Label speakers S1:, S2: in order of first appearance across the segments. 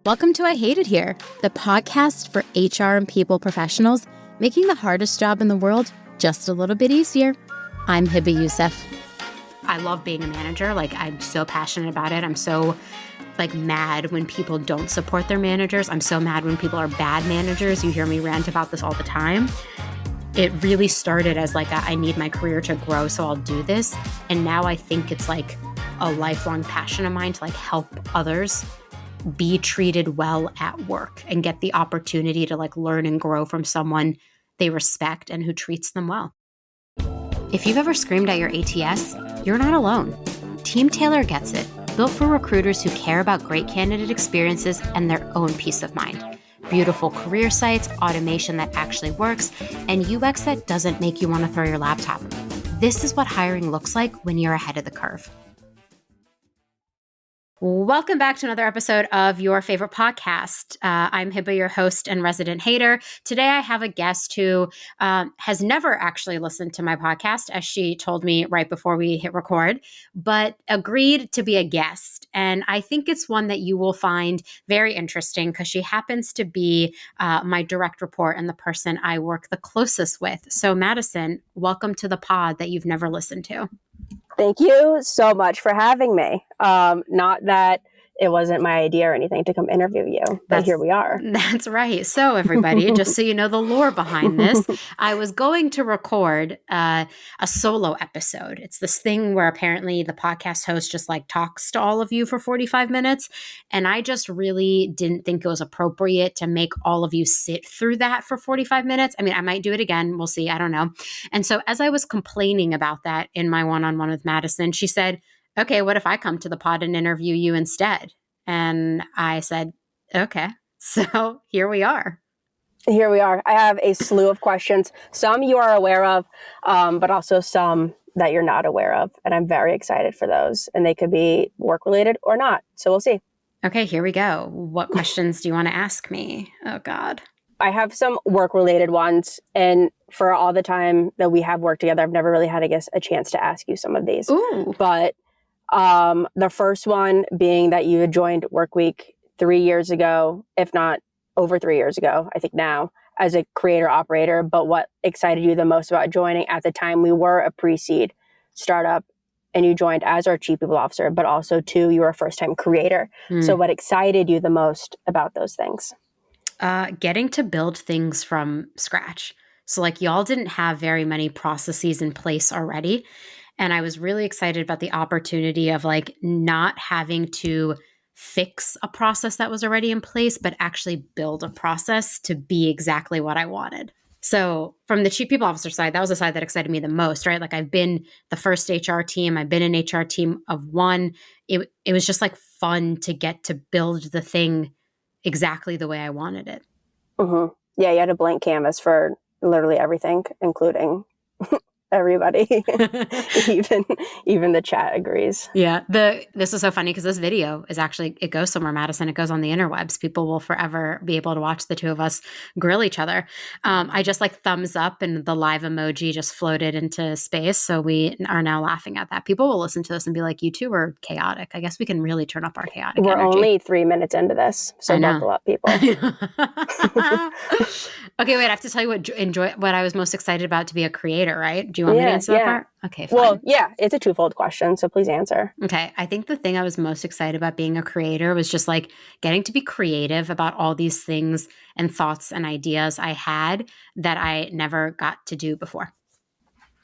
S1: Welcome to I Hate It Here, the podcast for HR and people professionals, making the hardest job in the world just a little bit easier. I'm Hebba Youssef.
S2: I love being a manager. I'm so passionate about it. I'm so mad when people don't support their managers. I'm so mad when people are bad managers. You hear me rant about this all the time. It really started as I need my career to grow, so I'll do this. And now I think it's a lifelong passion of mine to help others be treated well at work and get the opportunity to learn and grow from someone they respect and who treats them well. If you've ever screamed at your ATS, you're not alone. Team Taylor gets it, built for recruiters who care about great candidate experiences and their own peace of mind. Beautiful career sites, automation that actually works, and UX that doesn't make you want to throw your laptop. This is what hiring looks like when you're ahead of the curve. Welcome back to another episode of your favorite podcast. I'm Hebba, your host and resident hater. Today I have a guest who has never actually listened to my podcast, as she told me right before we hit record, but agreed to be a guest. And I think it's one that you will find very interesting because she happens to be my direct report and the person I work the closest with. So Madison, welcome to the pod that you've never listened to.
S3: Thank you so much for having me. Not that it wasn't my idea or anything to come interview you, but here we are.
S2: That's right. So everybody, just so you know the lore behind this, I was going to record a solo episode. It's this thing where apparently the podcast host just talks to all of you for 45 minutes. And I just really didn't think it was appropriate to make all of you sit through that for 45 minutes. I mean, I might do it again. We'll see. I don't know. And so as I was complaining about that in my one-on-one with Madison, she said, okay, what if I come to the pod and interview you instead? And I said, okay. So here we are.
S3: Here we are. I have a slew of questions. Some you are aware of, but also some that you're not aware of. And I'm very excited for those. And they could be work-related or not. So we'll see.
S2: Okay, here we go. What questions do you want to ask me? Oh, God.
S3: I have some work-related ones. And for all the time that we have worked together, I've never really had, a chance to ask you some of these.
S2: Ooh.
S3: But the first one being that you had joined Workweek 3 years ago, if not over 3 years ago, I think now, as a creator operator. But what excited you the most about joining? At the time, we were a pre-seed startup and you joined as our chief people officer, but also too, you were a first-time creator. So what excited you the most about those things?
S2: Getting to build things from scratch. So y'all didn't have very many processes in place already. And I was really excited about the opportunity of not having to fix a process that was already in place, but actually build a process to be exactly what I wanted. So from the chief people officer side, that was the side that excited me the most, right? I've been the first HR team. I've been an HR team of one. It was just fun to get to build the thing exactly the way I wanted it.
S3: Mm-hmm. Yeah, you had a blank canvas for literally everything, including everybody. even the chat agrees.
S2: Yeah. This is so funny because this video is actually, it goes somewhere, Madison. It goes on the interwebs. People will forever be able to watch the two of us grill each other. I just thumbs up and the live emoji just floated into space. So we are now laughing at that. People will listen to this and be like, you two are chaotic. I guess we can really turn up our chaotic
S3: We're
S2: energy.
S3: only 3 minutes into this. So buckle up, people.
S2: Okay, wait, I have to tell you what I was most excited about to be a creator, right? Do you want me to answer that part? Okay, fine.
S3: Well, yeah, it's a twofold question, so please answer.
S2: Okay, I think the thing I was most excited about being a creator was just getting to be creative about all these things and thoughts and ideas I had that I never got to do before.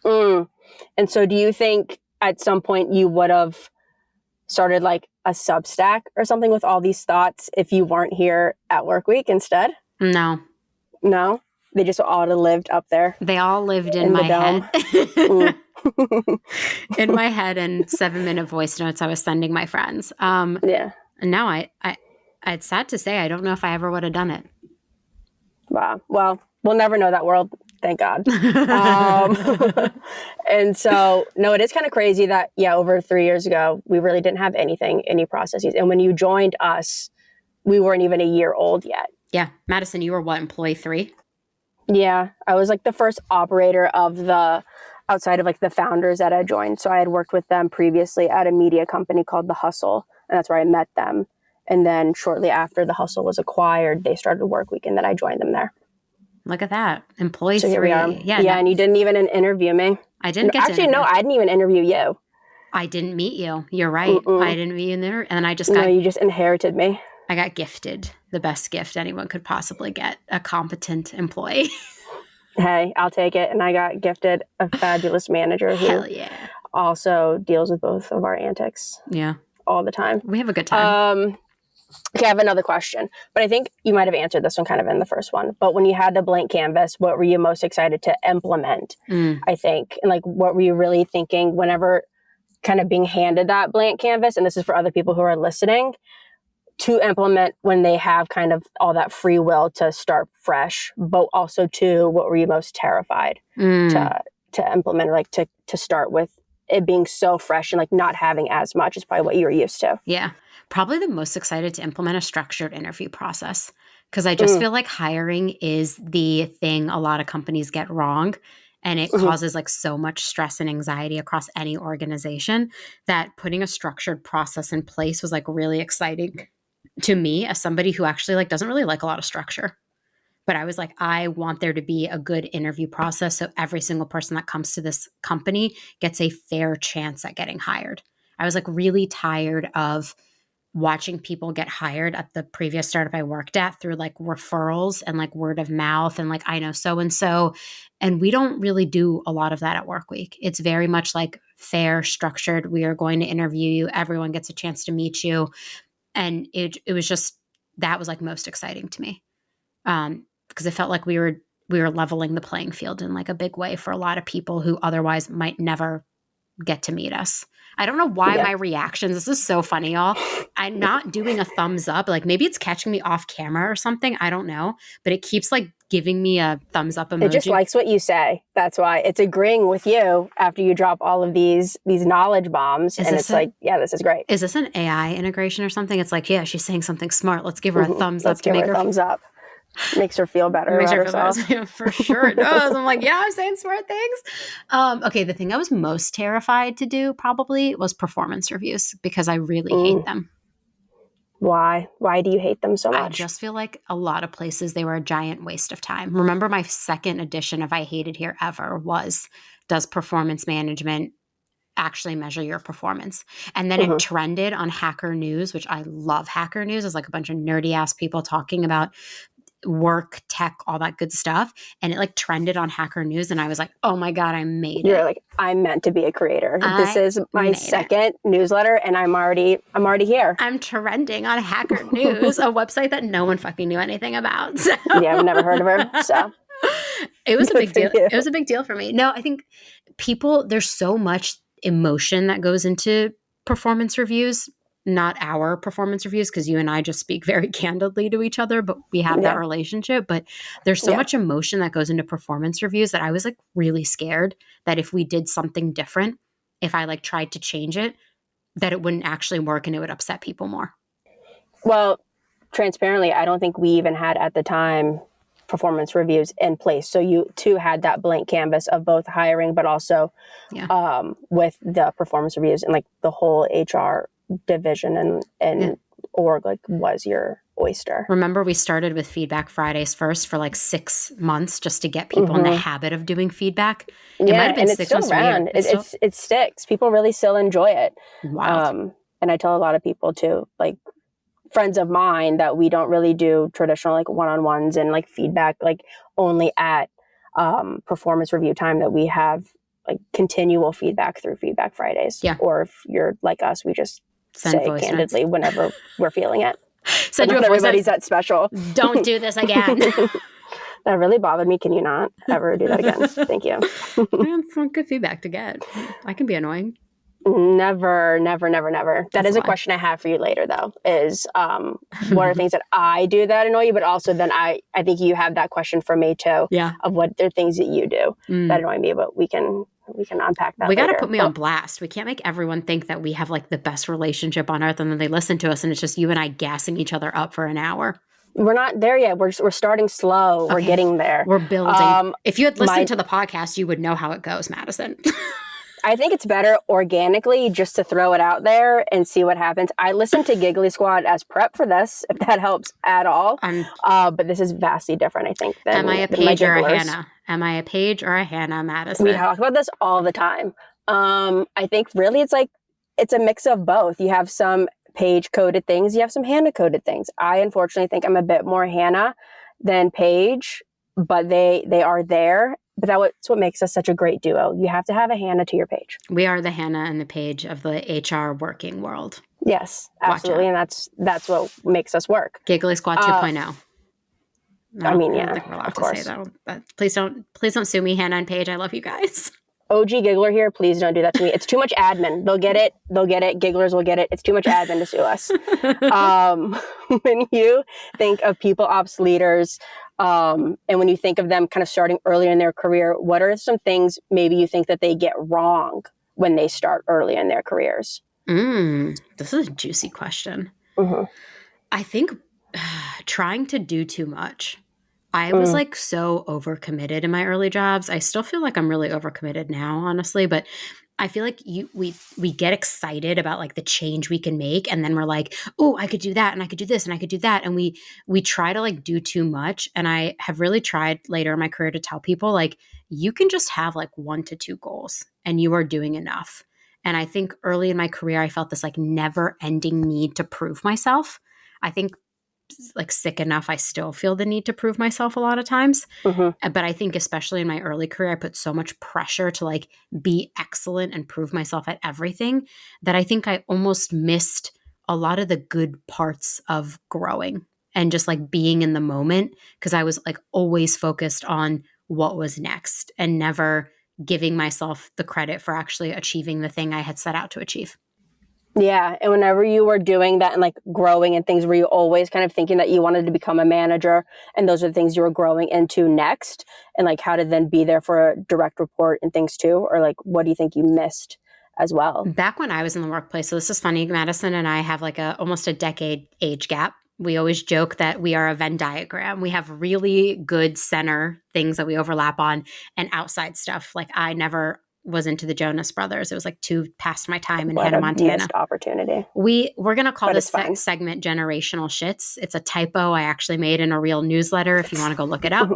S3: And so do you think at some point you would have started a Substack or something with all these thoughts if you weren't here at Workweek instead?
S2: No.
S3: No? They just all lived up there?
S2: They all lived in my head. In my head and 7-minute voice notes I was sending my friends.
S3: Yeah.
S2: And now it's sad to say I don't know if I ever would have done it.
S3: Wow. Well, we'll never know that world. Thank God. And so, no, it is kind of crazy that, over 3 years ago, we really didn't have any processes. And when you joined us, we weren't even a year old yet.
S2: Yeah. Madison, you were what, employee 3?
S3: Yeah. I was the first operator of outside of the founders that I joined. So I had worked with them previously at a media company called The Hustle. And that's where I met them. And then shortly after the hustle was acquired, they started Workweek, and then I joined them there.
S2: Look at that. Employee
S3: So
S2: 3.
S3: here we are.
S2: Yeah.
S3: Yeah, and you didn't even interview me.
S2: I didn't get to
S3: Actually, no, I didn't even interview you.
S2: I didn't meet you. You're right. I didn't meet you there. And then I just
S3: No, you just inherited me.
S2: I got gifted the best gift anyone could possibly get, a competent employee.
S3: Hey, I'll take it. And I got gifted a fabulous manager who
S2: Hell yeah.
S3: also deals with both of our antics.
S2: Yeah.
S3: All the time.
S2: We have a good time.
S3: Okay, I have another question, but I think you might have answered this one kind of in the first one. But when you had the blank canvas, what were you most excited to implement? I think, and like, what were you really thinking whenever kind of being handed that blank canvas? And this is for other people who are listening, to implement when they have kind of all that free will to start fresh, but also to what were you most terrified to implement, or like to start with it being so fresh and like not having as much is probably what you were used to.
S2: Yeah. Probably the most excited to implement a structured interview process, because I just feel like hiring is the thing a lot of companies get wrong. And it causes like so much stress and anxiety across any organization, that putting a structured process in place was like really exciting to me as somebody who actually like doesn't really like a lot of structure. But I was like, I want there to be a good interview process so every single person that comes to this company gets a fair chance at getting hired. I was like really tired of watching people get hired at the previous startup I worked at through like referrals and like word of mouth and like, I know so-and-so. And we don't really do a lot of that at Workweek. It's very much like fair, structured. We are going to interview you. Everyone gets a chance to meet you. And it was just, that was like most exciting to me. Because it felt like we were leveling the playing field in like a big way for a lot of people who otherwise might never get to meet us. I don't know why my reactions, this is so funny, y'all. I'm not doing a thumbs up. Like maybe it's catching me off camera or something. I don't know. But it keeps like giving me a thumbs up emoji.
S3: It just likes what you say. That's why it's agreeing with you after you drop all of these knowledge bombs. And it's like, yeah, this is great.
S2: Is this an AI integration or something? It's like, yeah, she's saying something smart. Let's give her a thumbs up.
S3: Let's give her a thumbs up. Makes her feel better.
S2: Makes her feel better. For sure it does. I'm like, yeah, I'm saying smart things. Okay, the thing I was most terrified to do probably was performance reviews, because I really hate them.
S3: Why? Why do you hate them so much?
S2: I just feel like a lot of places they were a giant waste of time. Remember my second edition of I Hated Here Ever was, does performance management actually measure your performance? And then it trended on Hacker News, which I love Hacker News. It's like a bunch of nerdy ass people talking about work, tech, all that good stuff. And it like trended on Hacker News. And I was like, oh my God, I made it.
S3: You're like, I'm meant to be a creator. This is my second newsletter and I'm already here.
S2: I'm trending on Hacker News, a website that no one fucking knew anything about. So.
S3: Yeah, I've never heard of her. So
S2: it was a big deal. It was a big deal for me. No, I think there's so much emotion that goes into performance reviews. Not our performance reviews, because you and I just speak very candidly to each other, but we have that relationship. But there's so much emotion that goes into performance reviews that I was like really scared that if we did something different, if I like tried to change it, that it wouldn't actually work and it would upset people more.
S3: Well, transparently, I don't think we even had at the time performance reviews in place. So you too had that blank canvas of both hiring, but also with the performance reviews, and like the whole HR division and org like was your oyster.
S2: Remember, we started with Feedback Fridays first for like 6 months just to get people in the habit of doing feedback. It might have been 6 months or a year.
S3: It sticks. People really still enjoy it.
S2: Wow.
S3: And I tell a lot of people too, like friends of mine, that we don't really do traditional like one-on-ones and like feedback like only at performance review time, that we have like continual feedback through Feedback Fridays.
S2: Yeah.
S3: Or if you're like us, we just say candidly whenever we're feeling it.
S2: Send you a voice
S3: everybody's that special.
S2: Don't do this again.
S3: That really bothered me. Can you not ever do that again? Thank you.
S2: It's not good feedback to get. I can be annoying.
S3: Never. That is a question I have for you later, though, is what are things that I do that annoy you? But also then I think you have that question for me too, of what are things that you do that annoy me, but we can unpack that.
S2: We got to put me on blast. We can't make everyone think that we have like the best relationship on earth and then they listen to us and it's just you and I gassing each other up for an hour.
S3: We're not there yet. We're starting slow. Okay. We're getting there.
S2: We're building. If you had listened to the podcast, you would know how it goes, Madison.
S3: I think it's better organically just to throw it out there and see what happens. I listened to Giggly Squad as prep for this, if that helps at all. But this is vastly different, I think, than
S2: Am I a
S3: than my
S2: Paige or a
S3: Gigglers.
S2: Hannah? Am I a Paige or a Hannah, Madison?
S3: We talk about this all the time. I think really it's a mix of both. You have some Paige coded things, you have some Hannah coded things. I unfortunately think I'm a bit more Hannah than Paige, but they are there. But that's what makes us such a great duo. You have to have a Hannah to your Paige.
S2: We are the Hannah and the Paige of the HR working world.
S3: Yes, absolutely. And that's what makes us work.
S2: Giggly Squad 2.0. No,
S3: I mean,
S2: I
S3: yeah,
S2: don't think we're allowed
S3: of
S2: to
S3: course.
S2: say that. But please don't sue me, Hannah and Paige. I love you guys.
S3: OG Giggler here, please don't do that to me. It's too much admin. They'll get it. Gigglers will get it. It's too much admin to sue us. When you think of people ops leaders, and when you think of them kind of starting earlier in their career, what are some things maybe you think that they get wrong when they start early in their careers?
S2: This is a juicy question.
S3: Mm-hmm.
S2: I think trying to do too much. I was like so overcommitted in my early jobs. I still feel like I'm really overcommitted now, honestly, but I feel like we get excited about like the change we can make, and then we're like, oh, I could do that, and I could do this, and I could do that, and we try to like do too much. And I have really tried later in my career to tell people like you can just have like 1 to 2 goals, and you are doing enough. And I think early in my career, I felt this like never-ending need to prove myself. I think like sick enough, I still feel the need to prove myself a lot of times.
S3: Mm-hmm.
S2: But I think especially in my early career, I put so much pressure to like be excellent and prove myself at everything that I think I almost missed a lot of the good parts of growing and just like being in the moment, because I was like always focused on what was next and never giving myself the credit for actually achieving the thing I had set out to achieve.
S3: Yeah. And whenever you were doing that and like growing and things, were you always kind of thinking that you wanted to become a manager and those are the things you were growing into next? And like how to then be there for a direct report and things too? Or like, what do you think you missed as well?
S2: Back when I was in the workplace, so this is funny, Madison and I have like almost a decade age gap. We always joke that we are a Venn diagram. We have really good center things that we overlap on, and outside stuff. Like I never was into the Jonas Brothers. It was like too past my time in Hannah, Montana.
S3: Missed opportunity.
S2: We're going to call this segment Generational Shits. It's a typo I actually made in a real newsletter if you want to go look it up.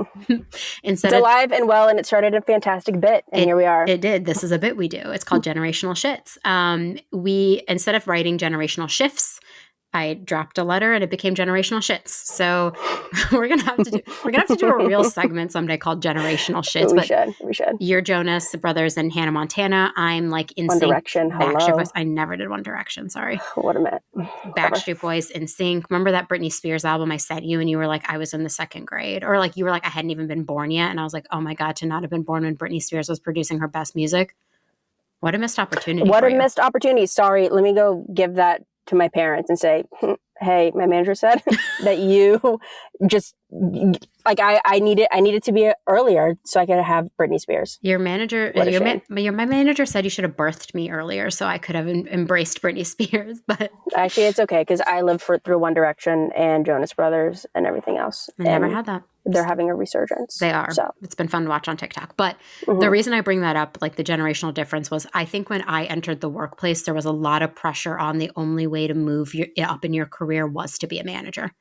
S3: It's alive and well, and it started a fantastic bit, and here we are.
S2: It did. This is a bit we do. It's called Generational Shits. We, instead of writing Generational Shifts, I dropped a letter and it became Generational Shits. So we're gonna have to do a real segment someday called Generational Shits.
S3: We should. You're
S2: Jonas Brothers and Hannah Montana. I'm like in
S3: One
S2: sync.
S3: Direction. Hello.
S2: Backstreet Boys. I never did One Direction. Sorry.
S3: What a minute.
S2: Backstreet Boys, In Sync. Remember that Britney Spears album I sent you, and you were like, I was in the 2nd grade, or like you were like, I hadn't even been born yet, and I was like, oh my god, to not have been born when Britney Spears was producing her best music. What a missed opportunity.
S3: Missed opportunity. Sorry, let me go give that to my parents and say, hey, my manager said that you just like I needed to be earlier so I could have Britney Spears.
S2: Your manager, my manager said you should have birthed me earlier so I could have embraced Britney Spears. But
S3: actually, it's okay because I lived through One Direction and Jonas Brothers and everything else.
S2: I never had that.
S3: They're having a resurgence.
S2: They are. So it's been fun to watch on TikTok. But the reason I bring that up, like the generational difference, was I think when I entered the workplace, there was a lot of pressure on the only way to move up in your career was to be a manager.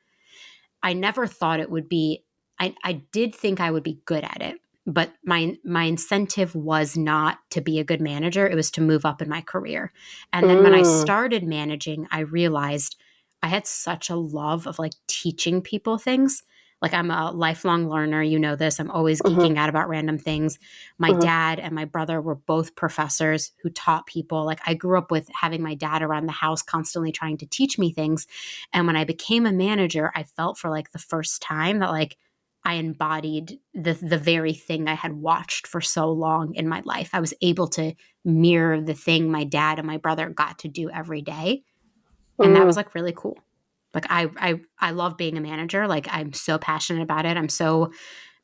S2: I never thought it would be, I did think I would be good at it, but my incentive was not to be a good manager. It was to move up in my career. And then when I started managing, I realized I had such a love of like teaching people things. Like I'm a lifelong learner, you know this. I'm always geeking out about random things. My dad and my brother were both professors who taught people. Like I grew up with having my dad around the house constantly trying to teach me things. And when I became a manager, I felt for like the first time that like I embodied the very thing I had watched for so long in my life. I was able to mirror the thing my dad and my brother got to do every day. And that was like really cool. Like I love being a manager. Like I'm so passionate about it. I'm so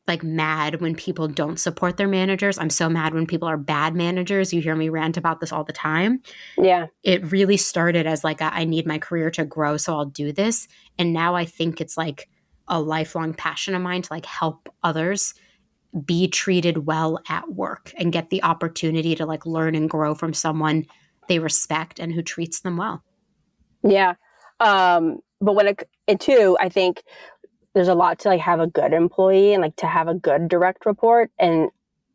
S2: like mad when people don't support their managers. I'm so mad when people are bad managers. You hear me rant about this all the time.
S3: Yeah.
S2: It really started as like I need my career to grow, so I'll do this. And now I think it's like a lifelong passion of mine to like help others be treated well at work and get the opportunity to like learn and grow from someone they respect and who treats them well.
S3: Yeah. But when it too, I think there's a lot to like have a good employee and like to have a good direct report. And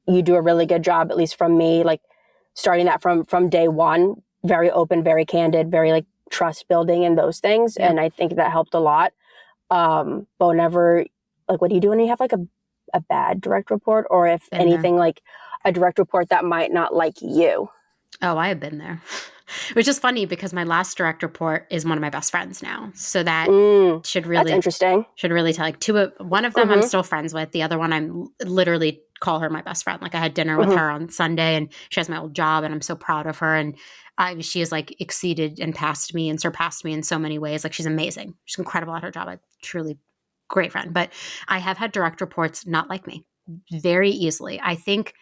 S3: you do a really good job, at least from me, like starting that from day one, very open, very candid, very like trust building and those things.
S2: Yeah.
S3: And I think that helped a lot. But whenever, like, what do you do when you have like a bad direct report, or if
S2: Been
S3: anything,
S2: there.
S3: like a direct report that might not like you?
S2: Oh, I have been there. Which is funny because my last direct report is one of my best friends now. So that should
S3: That's
S2: really
S3: interesting.
S2: tell like one of them I'm still friends with. The other one I'm literally call her my best friend. Like I had dinner with her on Sunday and she has my old job and I'm so proud of her. And she has like exceeded and passed me and surpassed me in so many ways. Like she's amazing. She's incredible at her job. Like truly great friend. But I have had direct reports not like me very easily. I think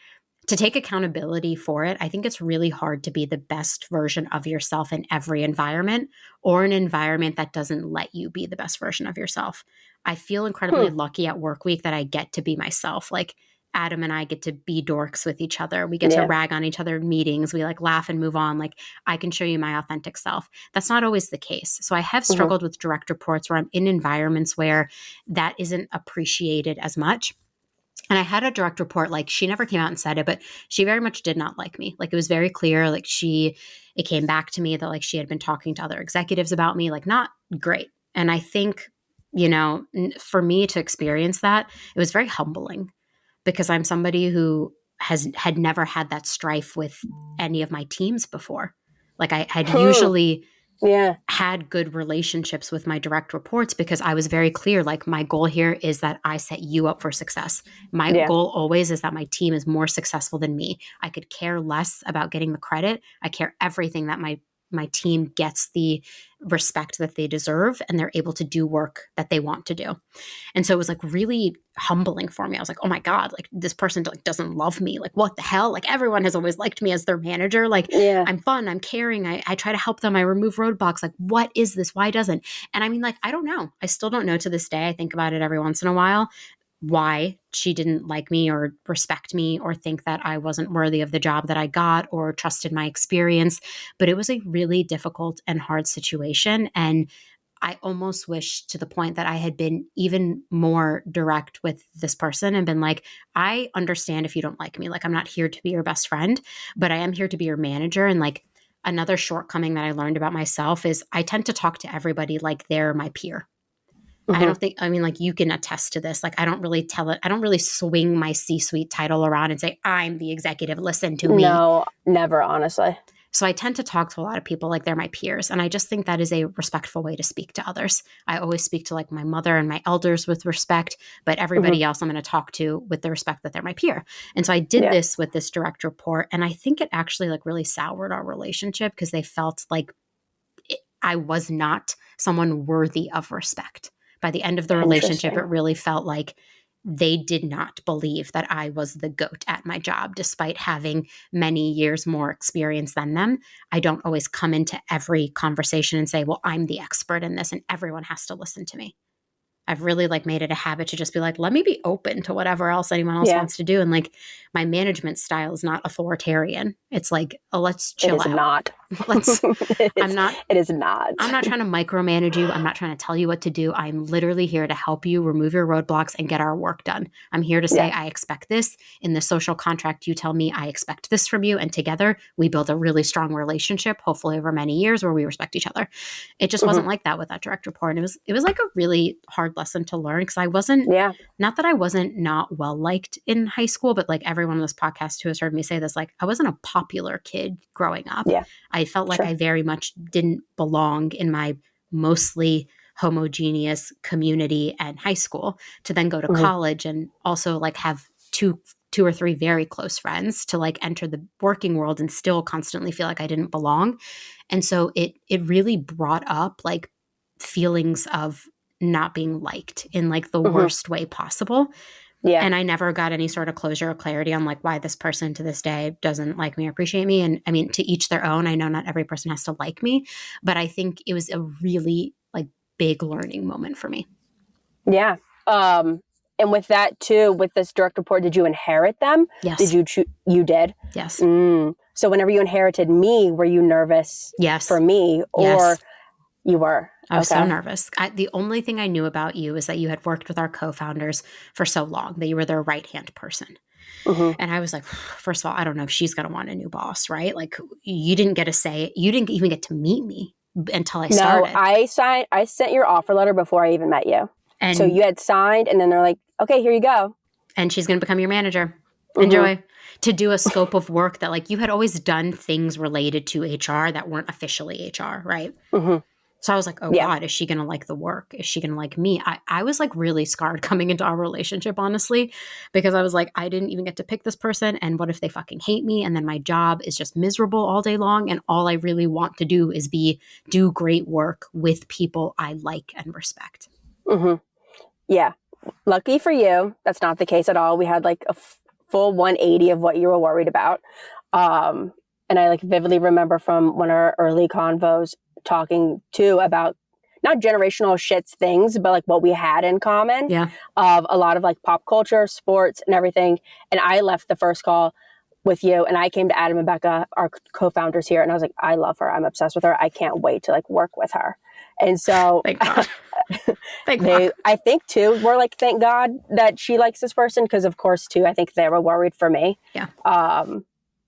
S2: to take accountability for it, I think it's really hard to be the best version of yourself in every environment or an environment that doesn't let you be the best version of yourself. I feel incredibly lucky at work week that I get to be myself. Like Adam and I get to be dorks with each other. We get to rag on each other in meetings. We like laugh and move on. Like I can show you my authentic self. That's not always the case. So I have struggled with direct reports where I'm in environments where that isn't appreciated as much. And I had a direct report, like she never came out and said it, but she very much did not like me. Like it was very clear, like it came back to me that like she had been talking to other executives about me, like not great. And I think, for me to experience that, it was very humbling because I'm somebody who had never had that strife with any of my teams before. Like I had usually had good relationships with my direct reports because I was very clear, like my goal here is that I set you up for success. My goal always is that my team is more successful than me. I could care less about getting the credit. I care everything that my team gets the respect that they deserve and they're able to do work that they want to do. And so it was like really humbling for me. I was like, oh my God, like this person like doesn't love me. Like what the hell? Like everyone has always liked me as their manager. Like I'm fun, I'm caring. I try to help them. I remove roadblocks. Like what is this? Why doesn't? And I mean, like, I don't know. I still don't know to this day. I think about it every once in a while why she didn't like me or respect me or think that I wasn't worthy of the job that I got or trusted my experience. But it was a really difficult and hard situation. And I almost wish to the point that I had been even more direct with this person and been like, I understand if you don't like me. Like, I'm not here to be your best friend, but I am here to be your manager. And like another shortcoming that I learned about myself is I tend to talk to everybody like they're my peer. I don't think, I mean, like you can attest to this. Like, I don't really I don't really swing my C-suite title around and say, I'm the executive, listen to me.
S3: No, never, honestly.
S2: So I tend to talk to a lot of people like they're my peers. And I just think that is a respectful way to speak to others. I always speak to like my mother and my elders with respect, but everybody else I'm going to talk to with the respect that they're my peer. And so I did this with this direct report. And I think it actually like really soured our relationship because they felt like I was not someone worthy of respect. By the end of the relationship, it really felt like they did not believe that I was the GOAT at my job, despite having many years more experience than them. I don't always come into every conversation and say, well, I'm the expert in this and everyone has to listen to me. I've really like made it a habit to just be like, let me be open to whatever else anyone else wants to do. And like my management style is not authoritarian. It's like, oh, let's chill out.
S3: It is not. It is not.
S2: I'm not trying to micromanage you. I'm not trying to tell you what to do. I'm literally here to help you remove your roadblocks and get our work done. I'm here to say, I expect this. In the social contract, you tell me I expect this from you. And together we build a really strong relationship, hopefully over many years where we respect each other. It just wasn't like that with that direct report. And it was like a really hard lesson to learn because I wasn't, not that I wasn't not well liked in high school, but like everyone on this podcast who has heard me say this, like I wasn't a popular kid growing up. I felt like I very much didn't belong in my mostly homogeneous community and high school to then go to college and also like have two or three very close friends to like enter the working world and still constantly feel like I didn't belong. And so it really brought up like feelings of not being liked in like the worst way possible. And I never got any sort of closure or clarity on like why this person to this day doesn't like me or appreciate me. And I mean, to each their own. I know not every person has to like me, but I think it was a really like big learning moment for me.
S3: Yeah. And with that too, with this direct report, did you inherit them?
S2: Yes.
S3: Did you you did?
S2: Yes.
S3: So whenever you inherited me, were you nervous
S2: Yes.
S3: for me, or you were?
S2: I was so nervous. The only thing I knew about you is that you had worked with our co-founders for so long, that you were their right-hand person. And I was like, first of all, I don't know if she's going to want a new boss, right? Like, you didn't get to say, you didn't even get to meet me until I started.
S3: No, I sent your offer letter before I even met you. And so you had signed, and then they're like, okay, here you go.
S2: And she's going to become your manager. Enjoy. To do a scope of work that, like, you had always done things related to HR that weren't officially HR, right? So I was like, oh God, is she going to like the work? Is she going to like me? I was like really scarred coming into our relationship, honestly, because I was like, I didn't even get to pick this person. And what if they fucking hate me? And then my job is just miserable all day long. And all I really want to do is do great work with people I like and respect.
S3: Yeah. Lucky for you, that's not the case at all. We had like a full 180 of what you were worried about. And I like vividly remember from one of our early convos talking too about not generational shits things, but like what we had in common of a lot of like pop culture, sports and everything. And I left the first call with you and I came to Adam and Becca, our co-founders here. And I was like, I love her. I'm obsessed with her. I can't wait to like work with her. And so
S2: Thank God. Thank God.
S3: I think too, we're like, thank God that she likes this person. Cause of course too, I think they were worried for me.
S2: Yeah.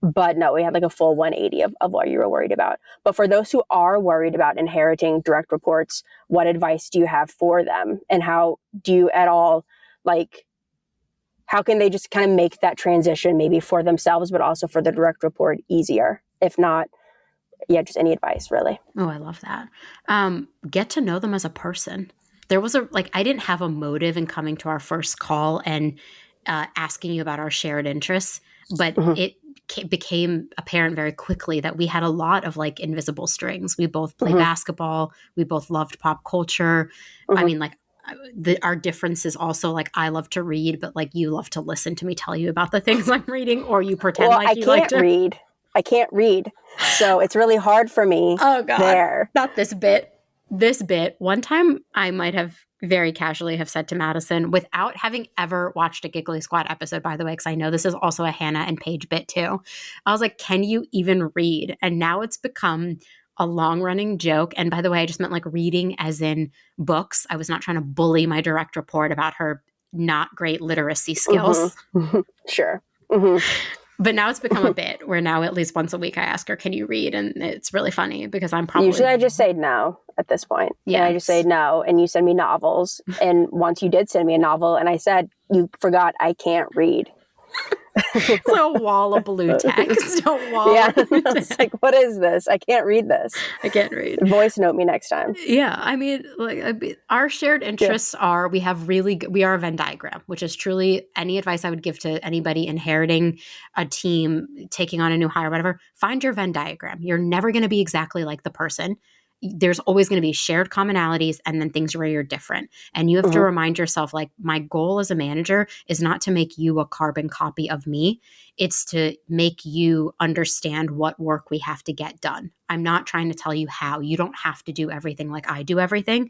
S3: But no, we had like a full 180 of what you were worried about. But for those who are worried about inheriting direct reports, what advice do you have for them? And how do you at all, like, how can they just kind of make that transition maybe for themselves, but also for the direct report easier? If not, just any advice really.
S2: Oh, I love that. Get to know them as a person. There was I didn't have a motive in coming to our first call and asking you about our shared interests, but it became apparent very quickly that we had a lot of like invisible strings. We both play basketball. We both loved pop culture. I mean, like our difference is also like I love to read, but like you love to listen to me tell you about the things I'm reading, or you pretend like you like to
S3: read. I can't read. So it's really hard for me.
S2: Oh God.
S3: There.
S2: Not this bit. This bit. One time I might have very casually have said to Madison, without having ever watched a Giggly Squad episode, by the way, because I know this is also a Hannah and Paige bit too. I was like, can you even read? And now it's become a long running joke. And by the way, I just meant like reading as in books. I was not trying to bully my direct report about her not great literacy skills.
S3: Sure.
S2: But now it's become a bit where now at least once a week I ask her, can you read? And it's really funny because I'm probably...
S3: Usually I just say no at this point. Yeah. I just say no and you send me novels. And once you did send me a novel and I said, you forgot I can't read.
S2: It's like a wall of blue text.
S3: It's like, what is this? I can't read this.
S2: I can't read.
S3: Voice note me next time.
S2: Yeah. I mean, our shared interests are, we are a Venn diagram, which is truly any advice I would give to anybody inheriting a team, taking on a new hire, whatever, find your Venn diagram. You're never going to be exactly like the person. There's always going to be shared commonalities and then things where you're different. And you have to remind yourself, like, my goal as a manager is not to make you a carbon copy of me. It's to make you understand what work we have to get done. I'm not trying to tell you how. You don't have to do everything like I do everything.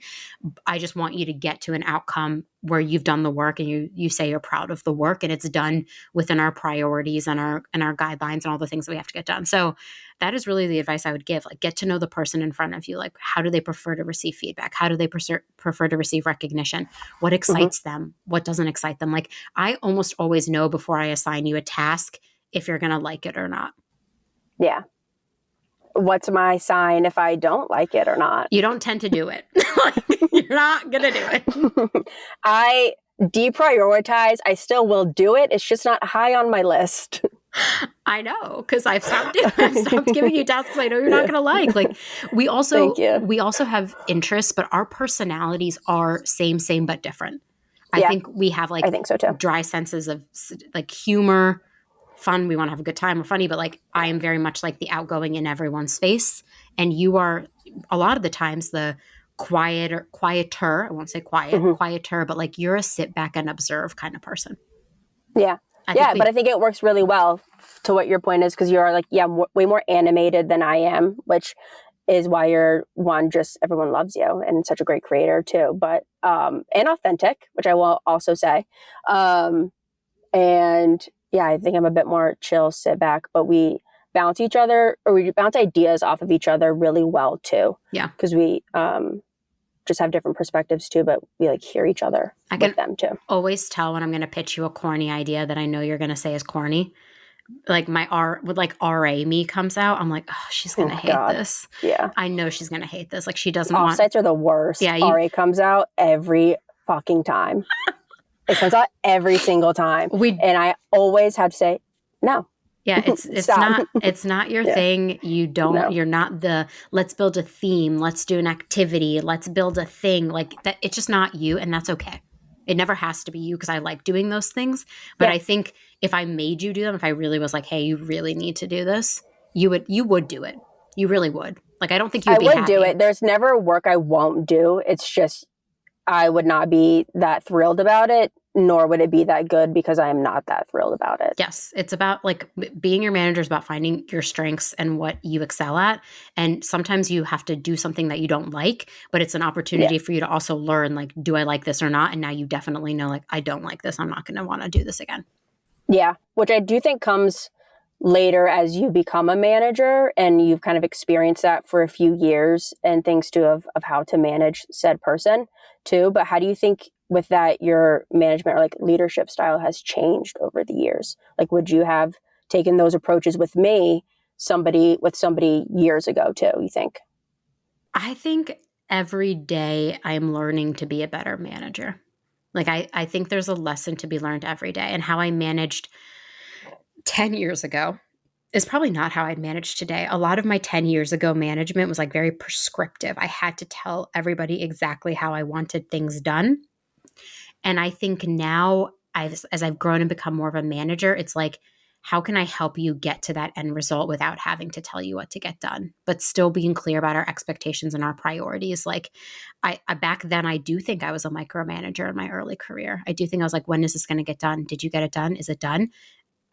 S2: I just want you to get to an outcome where you've done the work and you say you're proud of the work and it's done within our priorities and our guidelines and all the things that we have to get done. So that is really the advice I would give. Like, get to know the person in front of you. Like, how do they prefer to receive feedback? How do they prefer to receive recognition? What excites them? What doesn't excite them? Like, I almost always know before I assign you a task if you're going to like it or not.
S3: Yeah. What's my sign if I don't like it or not?
S2: You don't tend to do it. You're not going to do it.
S3: I deprioritize. I still will do it. It's just not high on my list.
S2: I know, because I've stopped giving you tasks I know you're not going to like. Like, we also have interests, but our personalities are same, but different. I think we have I
S3: think so too.
S2: Dry senses of like humor, fun. We want to have a good time. We're funny, but like I am very much like the outgoing in everyone's face, and you are a lot of the times the quieter. I won't say quieter, but like you're a sit back and observe kind of person.
S3: Yeah. But I think it works really well to what your point is, because you're like, way more animated than I am, which is why you're one, just everyone loves you and such a great creator too, but, and authentic, which I will also say. And yeah, I think I'm a bit more chill, sit back, but we bounce each other, or we bounce ideas off of each other really well too.
S2: Yeah.
S3: Because we, just have different perspectives too, but we like hear each other with them too.
S2: Always tell when I'm going to pitch you a corny idea that I know you're going to say is corny. Like my RA me comes out, I'm like, oh, she's going to hate this.
S3: Yeah.
S2: I know she's going to hate this. Like she doesn't
S3: Offsites are the worst.
S2: Yeah,
S3: RA comes out every fucking time. It comes out every single time. And I always have to say, no.
S2: Yeah, it's not your thing. You're not let's build a theme, let's do an activity, let's build a thing like that. It's just not you, and that's okay. It never has to be you because I like doing those things. But I think if I made you do them, if I really was like, hey, you really need to do this, you would do it. You really would. Like I don't think you would be happy.
S3: do it. There's never work I won't do. It's just I would not be that thrilled about it, nor would it be that good because I am not that thrilled about it.
S2: Yes. It's about like being your manager is about finding your strengths and what you excel at. And sometimes you have to do something that you don't like, but it's an opportunity for you to also learn, like, do I like this or not? And now you definitely know, like, I don't like this. I'm not going to want to do this again.
S3: Yeah. Which I do think comes later as you become a manager and you've kind of experienced that for a few years and things too of how to manage said person too. But how do you think with that your management or like leadership style has changed over the years? Like would you have taken those approaches with somebody years ago too, you think?
S2: I think every day I'm learning to be a better manager. Like I think there's a lesson to be learned every day, and how I managed 10 years ago is probably not how I'd manage today. A lot of my 10 years ago management was like very prescriptive. I had to tell everybody exactly how I wanted things done. And I think now as I've grown and become more of a manager, it's like, how can I help you get to that end result without having to tell you what to get done, but still being clear about our expectations and our priorities? Like I back then, I do think I was a micromanager in my early career. I do think I was like, when is this going to get done? Did you get it done? Is it done?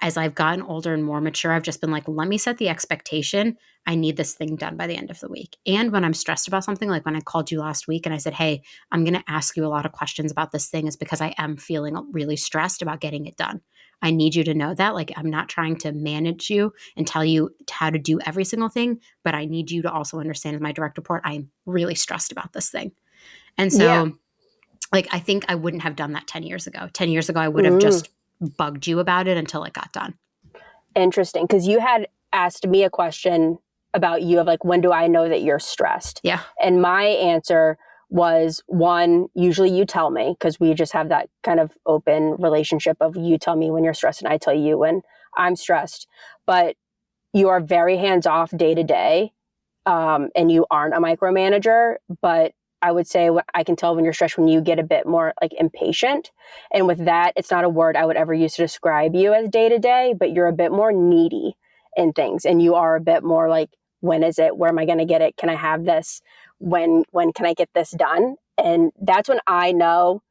S2: As I've gotten older and more mature, I've just been like, let me set the expectation. I need this thing done by the end of the week. And when I'm stressed about something, like when I called you last week and I said, hey, I'm going to ask you a lot of questions about this thing, is because I am feeling really stressed about getting it done. I need you to know that. Like, I'm not trying to manage you and tell you how to do every single thing, but I need you to also understand as my direct report, I'm really stressed about this thing. And so like, I think I wouldn't have done that 10 years ago. 10 years ago, I would have just bugged you about it until it got done.
S3: Interesting. Because you had asked me a question about you of like, when do I know that you're stressed?
S2: Yeah.
S3: And my answer was, one, usually you tell me, because we just have that kind of open relationship of you tell me when you're stressed and I tell you when I'm stressed. But you are very hands-off day to day, and you aren't a micromanager. But I would say I can tell when you're stressed when you get a bit more like impatient. And with that, it's not a word I would ever use to describe you as day to day, but you're a bit more needy in things. And you are a bit more like, when is it? Where am I going to get it? Can I have this? When can I get this done? And that's when I know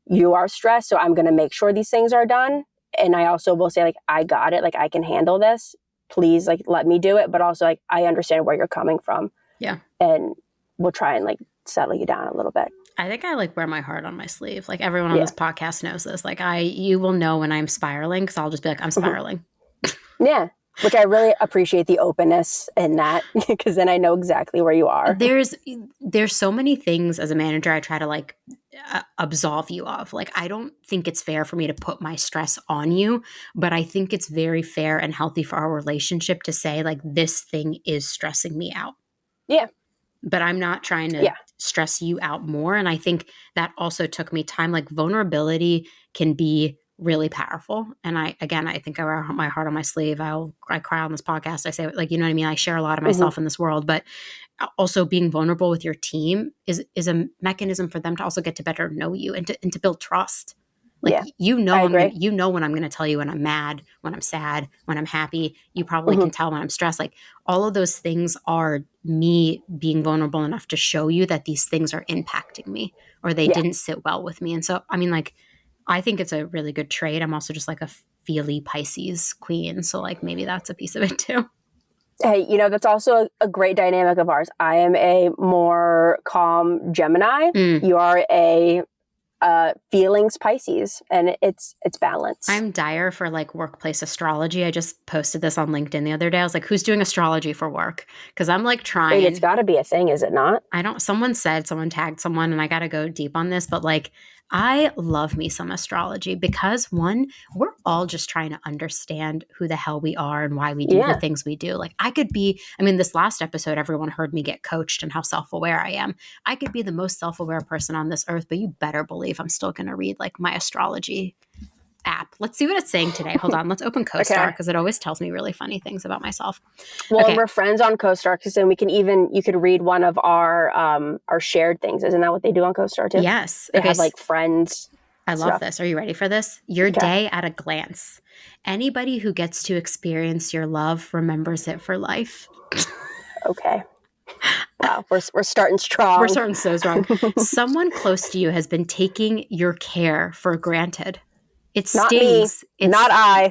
S3: you are stressed. So I'm going to make sure these things are done. And I also will say like, I got it. Like I can handle this. Please like let me do it. But also like, I understand where you're coming from.
S2: Yeah.
S3: And we'll try and like settle you down a little bit.
S2: I think I like wear my heart on my sleeve. Like everyone on this podcast knows this. Like you will know when I'm spiraling, because I'll just be like, I'm spiraling.
S3: Yeah. Which I really appreciate the openness in that, because then I know exactly where you are.
S2: There's so many things as a manager I try to like absolve you of. Like, I don't think it's fair for me to put my stress on you, but I think it's very fair and healthy for our relationship to say like, this thing is stressing me out. Yeah. But I'm not trying to stress you out more. And I think that also took me time. Like vulnerability can be really powerful. And I think I wear my heart on my sleeve. I cry on this podcast. I say like, you know what I mean? I share a lot of myself in this world, but also being vulnerable with your team is a mechanism for them to also get to better know you and to build trust. Like, you know when I'm going to tell you when I'm mad, when I'm sad, when I'm happy. You probably can tell when I'm stressed. Like all of those things are me being vulnerable enough to show you that these things are impacting me or they didn't sit well with me. And so, I mean, like, I think it's a really good trait. I'm also just like a feely Pisces queen. So like maybe that's a piece of it too.
S3: Hey, that's also a great dynamic of ours. I am a more calm Gemini. You are a feelings Pisces, and it's balance.
S2: I'm dire for like workplace astrology. I just posted this on LinkedIn the other day. I was like, who's doing astrology for work? Because I'm like trying.
S3: Wait, it's got to be a thing, is it not?
S2: Someone tagged someone, and I got to go deep on this, but like, I love me some astrology because one, we're all just trying to understand who the hell we are and why we do the things we do. Like this last episode, everyone heard me get coached and how self-aware I am. I could be the most self-aware person on this earth, but you better believe I'm still going to read like my astrology app. Let's see what it's saying today. Hold on. Let's open CoStar because it always tells me really funny things about myself.
S3: Well, we're friends on CoStar because then you could read one of our shared things. Isn't that what they do on CoStar too?
S2: Yes.
S3: They have like friends.
S2: I love this. Are you ready for this? Your day at a glance. Anybody who gets to experience your love remembers it for life.
S3: Okay. Wow, we're starting strong.
S2: We're starting so strong. Someone close to you has been taking your care for granted. It stings.
S3: Not I.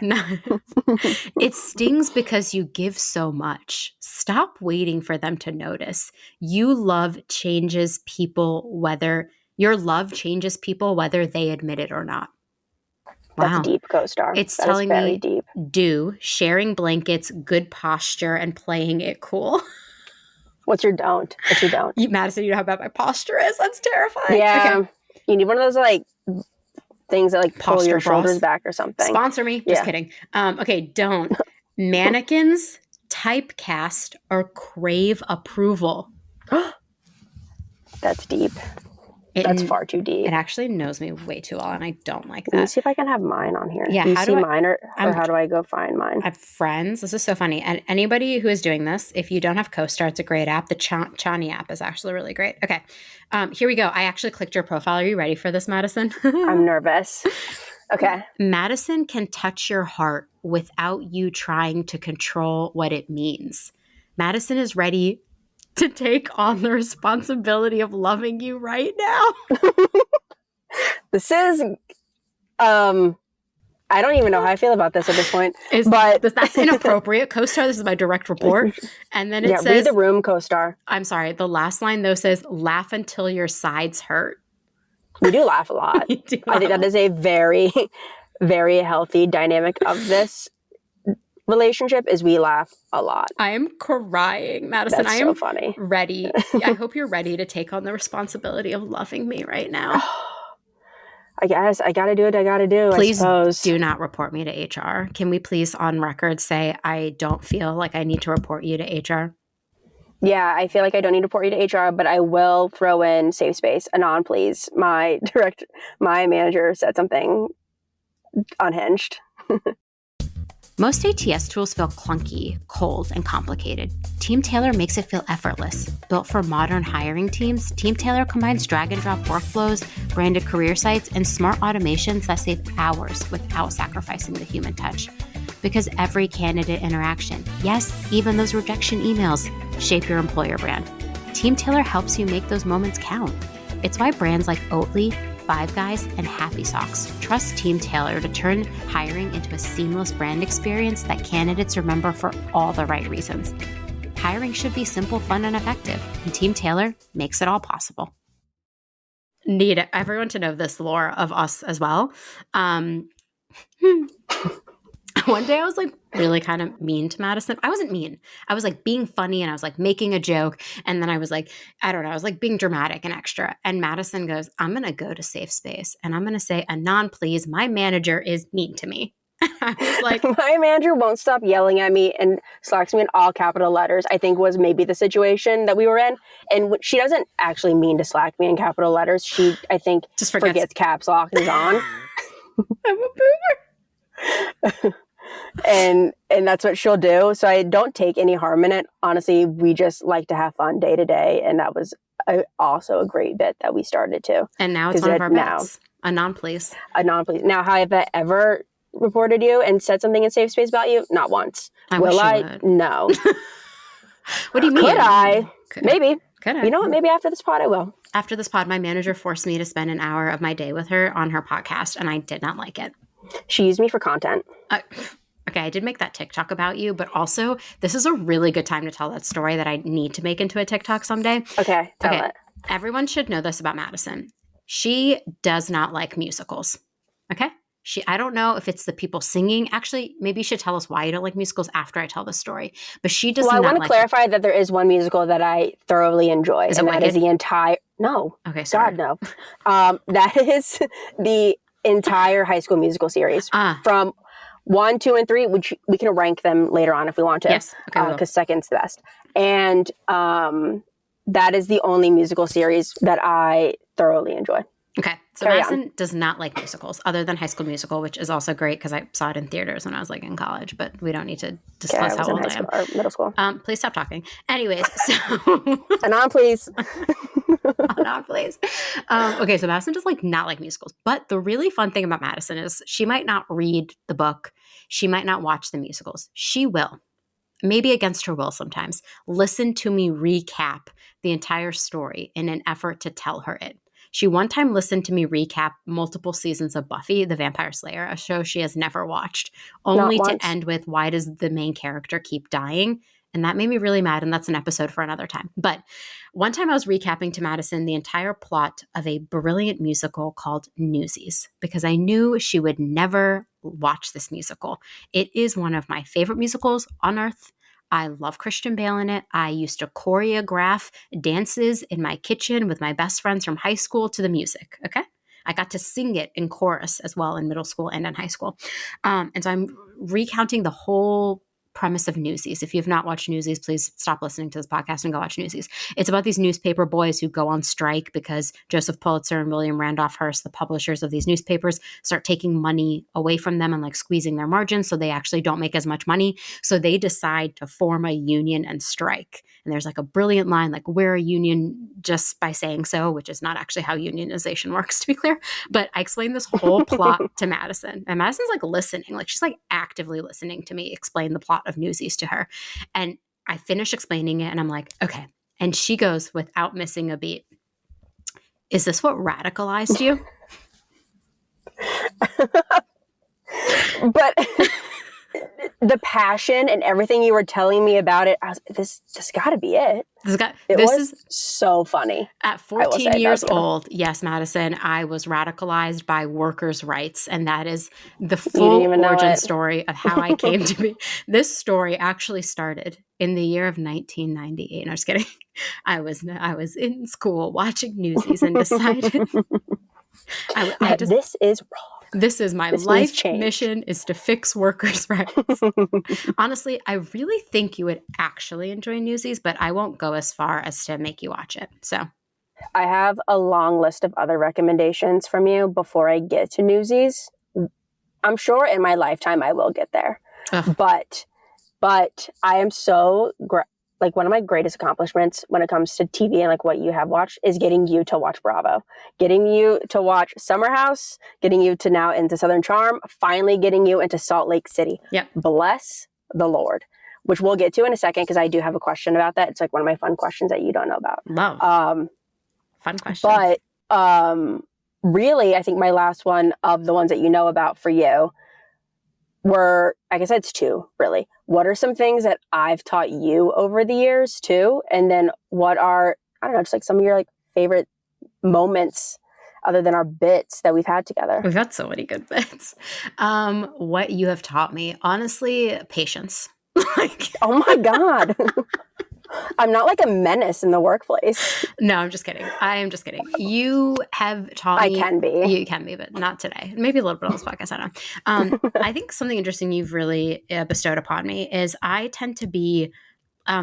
S2: It stings because you give so much. Stop waiting for them to notice. Your love changes people whether they admit it or not. Wow.
S3: That's deep, CoStar.
S2: It's
S3: that
S2: telling
S3: is very
S2: me
S3: deep.
S2: Do sharing blankets, good posture, and playing it cool.
S3: What's your don't?
S2: Madison, you know how bad my posture is? That's terrifying.
S3: Yeah. Okay. You need one of those like things that like pull your shoulders back or something.
S2: Sponsor me. Just kidding. Okay, don't. Mannequins, typecast, or crave approval.
S3: That's deep. That's far too deep.
S2: It actually knows me way too well, and I don't like that.
S3: Let me see if I can have mine on here.
S2: Yeah,
S3: do you see mine, or how do I go find mine?
S2: I have friends. This is so funny. And anybody who is doing this, if you don't have CoStar, it's a great app. The Chani app is actually really great. Okay, here we go. I actually clicked your profile. Are you ready for this, Madison?
S3: I'm nervous. Okay.
S2: Madison can touch your heart without you trying to control what it means. Madison is ready to take on the responsibility of loving you right now.
S3: This is, I don't even know how I feel about this at this point. But
S2: that's inappropriate. CoStar, this is my direct report. And then it says,
S3: read the room, CoStar.
S2: I'm sorry. The last line though says, laugh until your sides hurt.
S3: We do laugh a lot. I think that is a very, very healthy dynamic of this relationship is we laugh a lot.
S2: I am crying, Madison.
S3: That's so funny.
S2: Ready. I hope you're ready to take on the responsibility of loving me right now.
S3: I guess I got to do what I got to do.
S2: Please
S3: I suppose.
S2: Do not report me to HR. Can we please on record say I don't feel like I need to report you to HR?
S3: Yeah, I feel like I don't need to report you to HR, but I will throw in safe space. Anon, please. My manager said something unhinged.
S2: Most ATS tools feel clunky, cold, and complicated. Team Tailor makes it feel effortless. Built for modern hiring teams, Team Tailor combines drag-and-drop workflows, branded career sites, and smart automations that save hours without sacrificing the human touch. Because every candidate interaction, yes, even those rejection emails, shape your employer brand. Team Tailor helps you make those moments count. It's why brands like Oatly, Five Guys, and Happy Socks trust Team Tailor to turn hiring into a seamless brand experience that candidates remember for all the right reasons. Hiring should be simple, fun, and effective, and Team Tailor makes it all possible. Need everyone to know this lore of us as well. One day I was like really kind of mean to Madison. I wasn't mean. I was like being funny and I was like making a joke. And then I was like, I don't know, I was like being dramatic and extra. And Madison goes, I'm going to go to safe space and I'm going to say, Anon, please. My manager is mean to me. I was like,
S3: my manager won't stop yelling at me and slacks me in all capital letters, I think was maybe the situation that we were in. And she doesn't actually mean to slack me in capital letters. She, I think, just forgets caps lock is on.
S2: I'm a boomer.
S3: And that's what she'll do. So I don't take any harm in it. Honestly, we just like to have fun day to day. And that was also a great bit that we started to.
S2: And now it's one of our bits. Anon, please.
S3: Anon, please. Now, have I ever reported you and said something in safe space about you? Not once. Will I?
S2: Would.
S3: No.
S2: What do you mean?
S3: Could I? Maybe.
S2: Could I?
S3: You know what? Maybe after this pod I will.
S2: After this pod, my manager forced me to spend an hour of my day with her on her podcast, and I did not like it.
S3: She used me for content.
S2: Okay, I did make that TikTok about you, but also this is a really good time to tell that story that I need to make into a TikTok someday.
S3: Okay, tell it.
S2: Everyone should know this about Madison. She does not like musicals. Okay? I don't know if it's the people singing. Actually, maybe you should tell us why you don't like musicals after I tell the story. But she does not like.
S3: Well, I want to clarify that there is one musical that I thoroughly enjoy.
S2: Is
S3: and
S2: it
S3: that
S2: Wicked?
S3: is the entire. No.
S2: Okay, sorry.
S3: God, no. That is the entire High School Musical series. From 1, 2, and 3, which we can rank them later on if we want to.
S2: Yes. Okay.
S3: Because second's the best. And that is the only musical series that I thoroughly enjoy.
S2: Okay. So Madison does not like musicals other than High School Musical, which is also great because I saw it in theaters when I was like in college, but we don't need to discuss how old I am.
S3: Or middle school.
S2: Please stop talking. Anyways, so
S3: Anon, please.
S2: Anon, please. Okay, so Madison does not like musicals, but the really fun thing about Madison is she might not read the book, she might not watch the musicals. She will, maybe against her will sometimes, listen to me recap the entire story in an effort to tell her it. She one time listened to me recap multiple seasons of Buffy the Vampire Slayer, a show she has never watched, only to end with, why does the main character keep dying? And that made me really mad, and that's an episode for another time. But one time I was recapping to Madison the entire plot of a brilliant musical called Newsies, because I knew she would never watch this musical. It is one of my favorite musicals on earth. I love Christian Bale in it. I used to choreograph dances in my kitchen with my best friends from high school to the music, okay? I got to sing it in chorus as well in middle school and in high school. And so I'm recounting the whole premise of Newsies. If you have not watched Newsies, please stop listening to this podcast and go watch Newsies. It's about these newspaper boys who go on strike because Joseph Pulitzer and William Randolph Hearst, the publishers of these newspapers, start taking money away from them and squeezing their margins, so they actually don't make as much money. So they decide to form a union and strike. And there's a brilliant line we're a union just by saying so, which is not actually how unionization works, to be clear. But I explained this whole plot to Madison, and Madison's listening, she's actively listening to me explain the plot of Newsies to her. And I finish explaining it and I'm like, okay. And she goes, without missing a beat, is this what radicalized you?
S3: But the passion and everything you were telling me about it, I was, this just got to be it. This is so funny.
S2: At 14 years old, yes, Madison, I was radicalized by workers' rights. And that is the full origin story of how I came to be. This story actually started in the year of 1998. No, I'm just kidding. I was in school watching Newsies and decided
S3: this is wrong.
S2: This is my life mission, is to fix workers' rights. Honestly, I really think you would actually enjoy Newsies, but I won't go as far as to make you watch it. So
S3: I have a long list of other recommendations from you before I get to Newsies. I'm sure in my lifetime I will get there. But I am so one of my greatest accomplishments when it comes to TV and what you have watched is getting you to watch Bravo, getting you to watch Summer House, getting you to now into Southern Charm, finally getting you into Salt Lake City.
S2: Yep.
S3: Bless the Lord, which we'll get to in a second because I do have a question about that. It's one of my fun questions that you don't know about.
S2: Love. Fun question.
S3: But really, I think my last one of the ones that you know about for you were, I guess it's 2, really. What are some things that I've taught you over the years, too? And then what are, I don't know, just some of your favorite moments other than our bits that we've had together?
S2: We've had so many good bits. What you have taught me, honestly, patience.
S3: Oh my God. I'm not a menace in the workplace.
S2: No, I'm just kidding. I am just kidding. You have taught me.
S3: I can be.
S2: You can be, but not today. Maybe a little bit on this podcast. I don't know. I think something interesting you've really bestowed upon me is I tend to be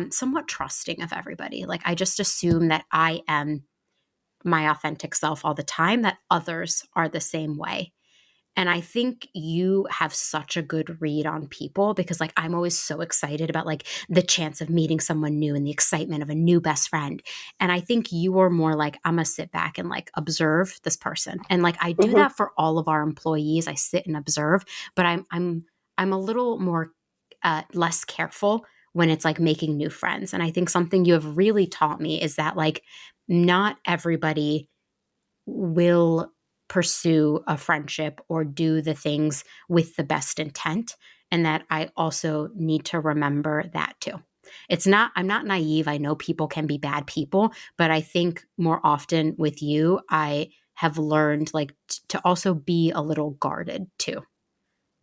S2: somewhat trusting of everybody. I just assume that I am my authentic self all the time, that others are the same way. And I think you have such a good read on people because I'm always so excited about the chance of meeting someone new and the excitement of a new best friend. And I think you are more I'm gonna sit back and observe this person. And I do that for all of our employees. I sit and observe, but I'm a little more less careful when it's making new friends. And I think something you have really taught me is that not everybody will pursue a friendship or do the things with the best intent. and that I also need to remember that too. I'm not naive. I know people can be bad people, but I think more often with you, I have learned like to also be a little guarded too.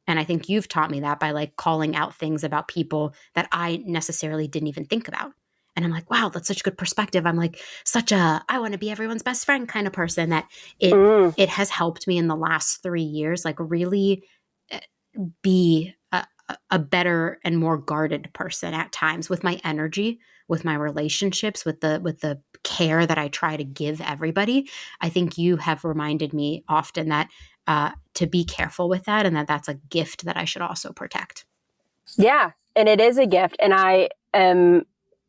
S2: And I think you've taught me that by like calling out things about people that I necessarily didn't even think about. And I'm like, wow, that's such good perspective. I'm like I want to be everyone's best friend kind of person that it has helped me in the last 3 years, like really be a better and more guarded person at times with my energy, with my relationships, with the care that I try to give everybody. I think you have reminded me often that to be careful with that, and that's a gift that I should also protect.
S3: Yeah, and it is a gift, and I am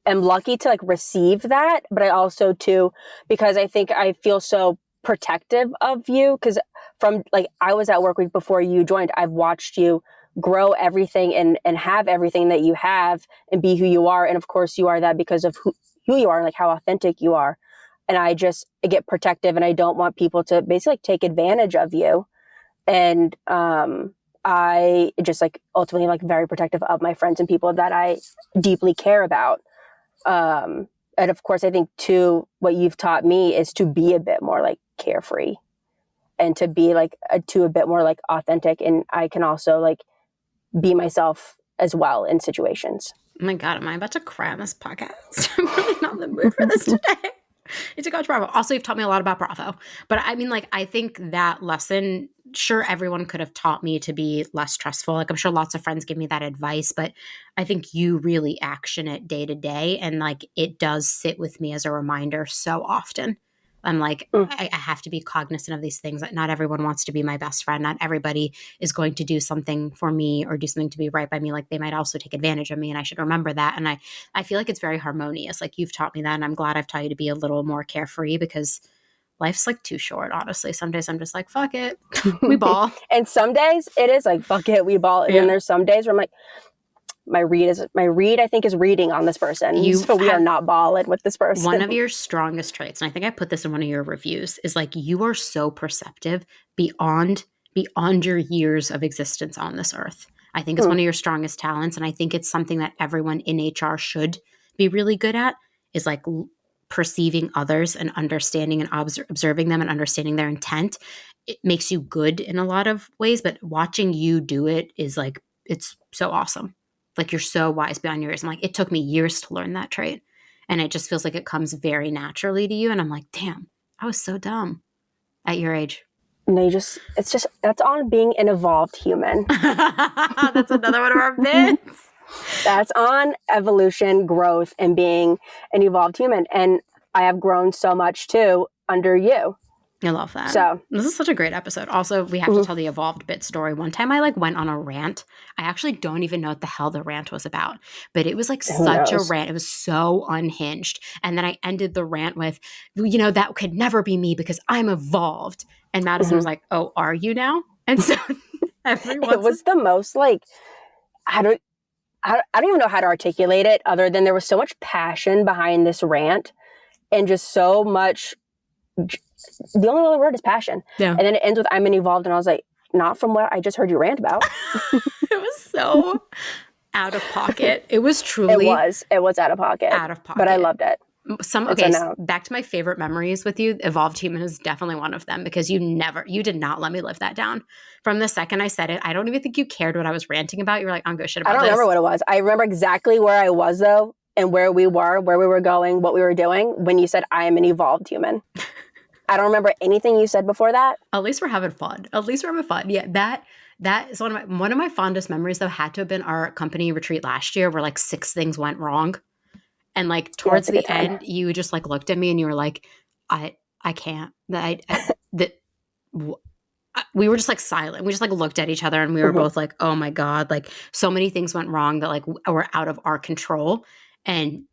S3: lucky to like receive that, but I also too, because I think I feel so protective of you, because from like I was at work week before you joined, I've watched you grow everything and have everything that you have and be who you are, and of course you are that because of who you are, like how authentic you are. And I get protective, and I don't want people to basically like take advantage of you. And I just like ultimately like very protective of my friends and people that I deeply care about. And of course, I think too, what you've taught me is to be a bit more like carefree and to be like a bit more like authentic. And I can also like be myself as well in situations.
S2: Oh my God, am I about to cry on this podcast? I'm really not in the mood for this today. It's a coach Bravo. Also, you've taught me a lot about Bravo. But I mean, like, I think that lesson, sure, everyone could have taught me to be less stressful. Like, I'm sure lots of friends give me that advice, but I think you really action it day to day. And like, it does sit with me as a reminder so often. I'm like, I have to be cognizant of these things. That not everyone wants to be my best friend. Not everybody is going to do something for me or do something to be right by me. Like they might also take advantage of me, and I should remember that. And I feel like it's very harmonious. Like you've taught me that, and I'm glad I've taught you to be a little more carefree because life's like too short, honestly. Some days I'm just like, fuck it, we ball.
S3: And some days it is like, fuck it, we ball. And then there's some days where I'm like, my read I think is reading on this person. So we are not balling with this person.
S2: One of your strongest traits, and I think I put this in one of your reviews, is like you are so perceptive beyond your years of existence on this earth. I think it's one of your strongest talents, and I think it's something that everyone in HR should be really good at, is like perceiving others and understanding and observing them and understanding their intent. It makes you good in a lot of ways, but watching you do it is like, it's so awesome. Like you're so wise beyond your years. I'm like, it took me years to learn that trait. And it just feels like it comes very naturally to you. And I'm like, damn, I was so dumb at your age.
S3: No, that's on being an evolved human.
S2: That's another one of our bits.
S3: That's on evolution, growth, and being an evolved human. And I have grown so much too under you.
S2: I love that.
S3: So
S2: this is such a great episode. Also, we have to tell the evolved bit story. One time I like went on a rant. I actually don't even know what the hell the rant was about, but it was like such a rant. It was so unhinged. And then I ended the rant with, that could never be me because I'm evolved. And Madison was like, oh, are you now? And so
S3: it was the most like, I don't even know how to articulate it other than there was so much passion behind this rant and just so much. The only other word is passion. Yeah. And then it ends with I'm an evolved, and I was like, not from what I just heard you rant about.
S2: It was so out of pocket. It was truly.
S3: It was out of pocket.
S2: Out of pocket.
S3: But I loved it.
S2: Back to my favorite memories with you. Evolved Human is definitely one of them because you did not let me live that down. From the second I said it, I don't even think you cared what I was ranting about. You were like, I'm good shit about this.
S3: I don't remember what it was. I remember exactly where I was though, and where we were going, what we were doing when you said I am an evolved human. I don't remember anything you said before that.
S2: At least we're having fun. Yeah, that is one of my fondest memories though had to have been our company retreat last year where like 6 things went wrong. And like towards the end, you just like looked at me and you were like, I can't. We were just like silent. We just like looked at each other and we were both like, oh my God, like so many things went wrong that like were out of our control. And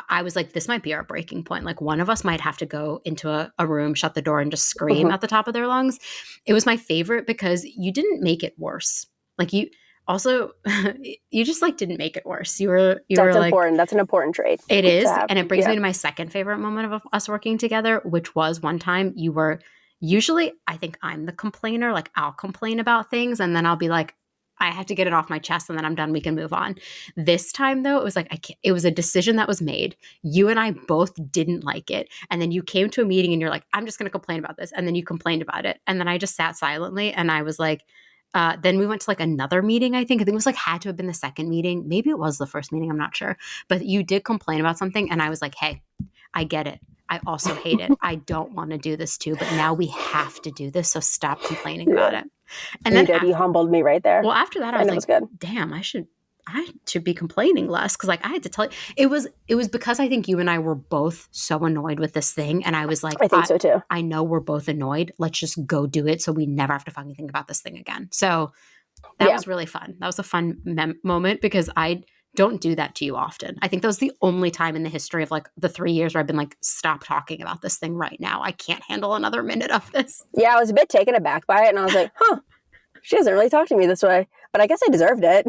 S2: I was like, this might be our breaking point. Like one of us might have to go into a room, shut the door, and just scream at the top of their lungs. It was my favorite because you didn't make it worse. Like you also, you just like didn't make it worse. You were like,
S3: important. That's an important trait.
S2: It is. And it brings me to my second favorite moment of us working together, which was one time you were usually, I think I'm the complainer. Like I'll complain about things and then I'll be like, I have to get it off my chest and then I'm done. We can move on. This time though, it was like, it was a decision that was made. You and I both didn't like it. And then you came to a meeting and you're like, I'm just going to complain about this. And then you complained about it. And then I just sat silently and I was like, then we went to like another meeting. I think it was like had to have been the second meeting. Maybe it was the first meeting. I'm not sure. But you did complain about something. And I was like, hey, I get it. I also hate it. I don't want to do this too, but now we have to do this. So stop complaining about it. And then
S3: you humbled me right there.
S2: Well, after that, I was like, damn, I should be complaining less. Cause like I had to tell you, it was because I think you and I were both so annoyed with this thing. And I was like,
S3: I think so too.
S2: I know we're both annoyed. Let's just go do it. So we never have to fucking think about this thing again. So that was really fun. That was a fun moment because I don't do that to you often. I think that was the only time in the history of like the 3 years where I've been like, stop talking about this thing right now. I can't handle another minute of this.
S3: Yeah, I was a bit taken aback by it. And I was like, she doesn't really talk to me this way, but I guess I deserved it.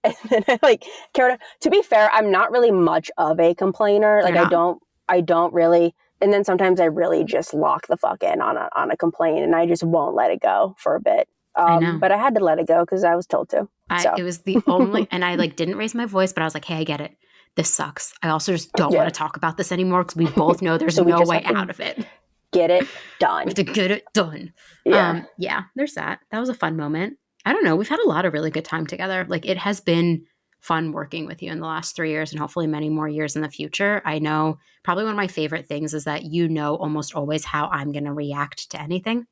S3: And then I like, to be fair, I'm not really much of a complainer. Like I don't really, and then sometimes I really just lock the fuck in on a complaint and I just won't let it go for a bit. But I had to let it go because I was told to.
S2: It was the only, and I like didn't raise my voice, but I was like, hey, I get it. This sucks. I also just don't want to talk about this anymore because we both know there's no way out of it.
S3: Get it done.
S2: We have to get it done.
S3: Yeah.
S2: There's that. That was a fun moment. I don't know. We've had a lot of really good time together. Like it has been fun working with you in the last 3 years and hopefully many more years in the future. I know probably one of my favorite things is that you know almost always how I'm going to react to anything.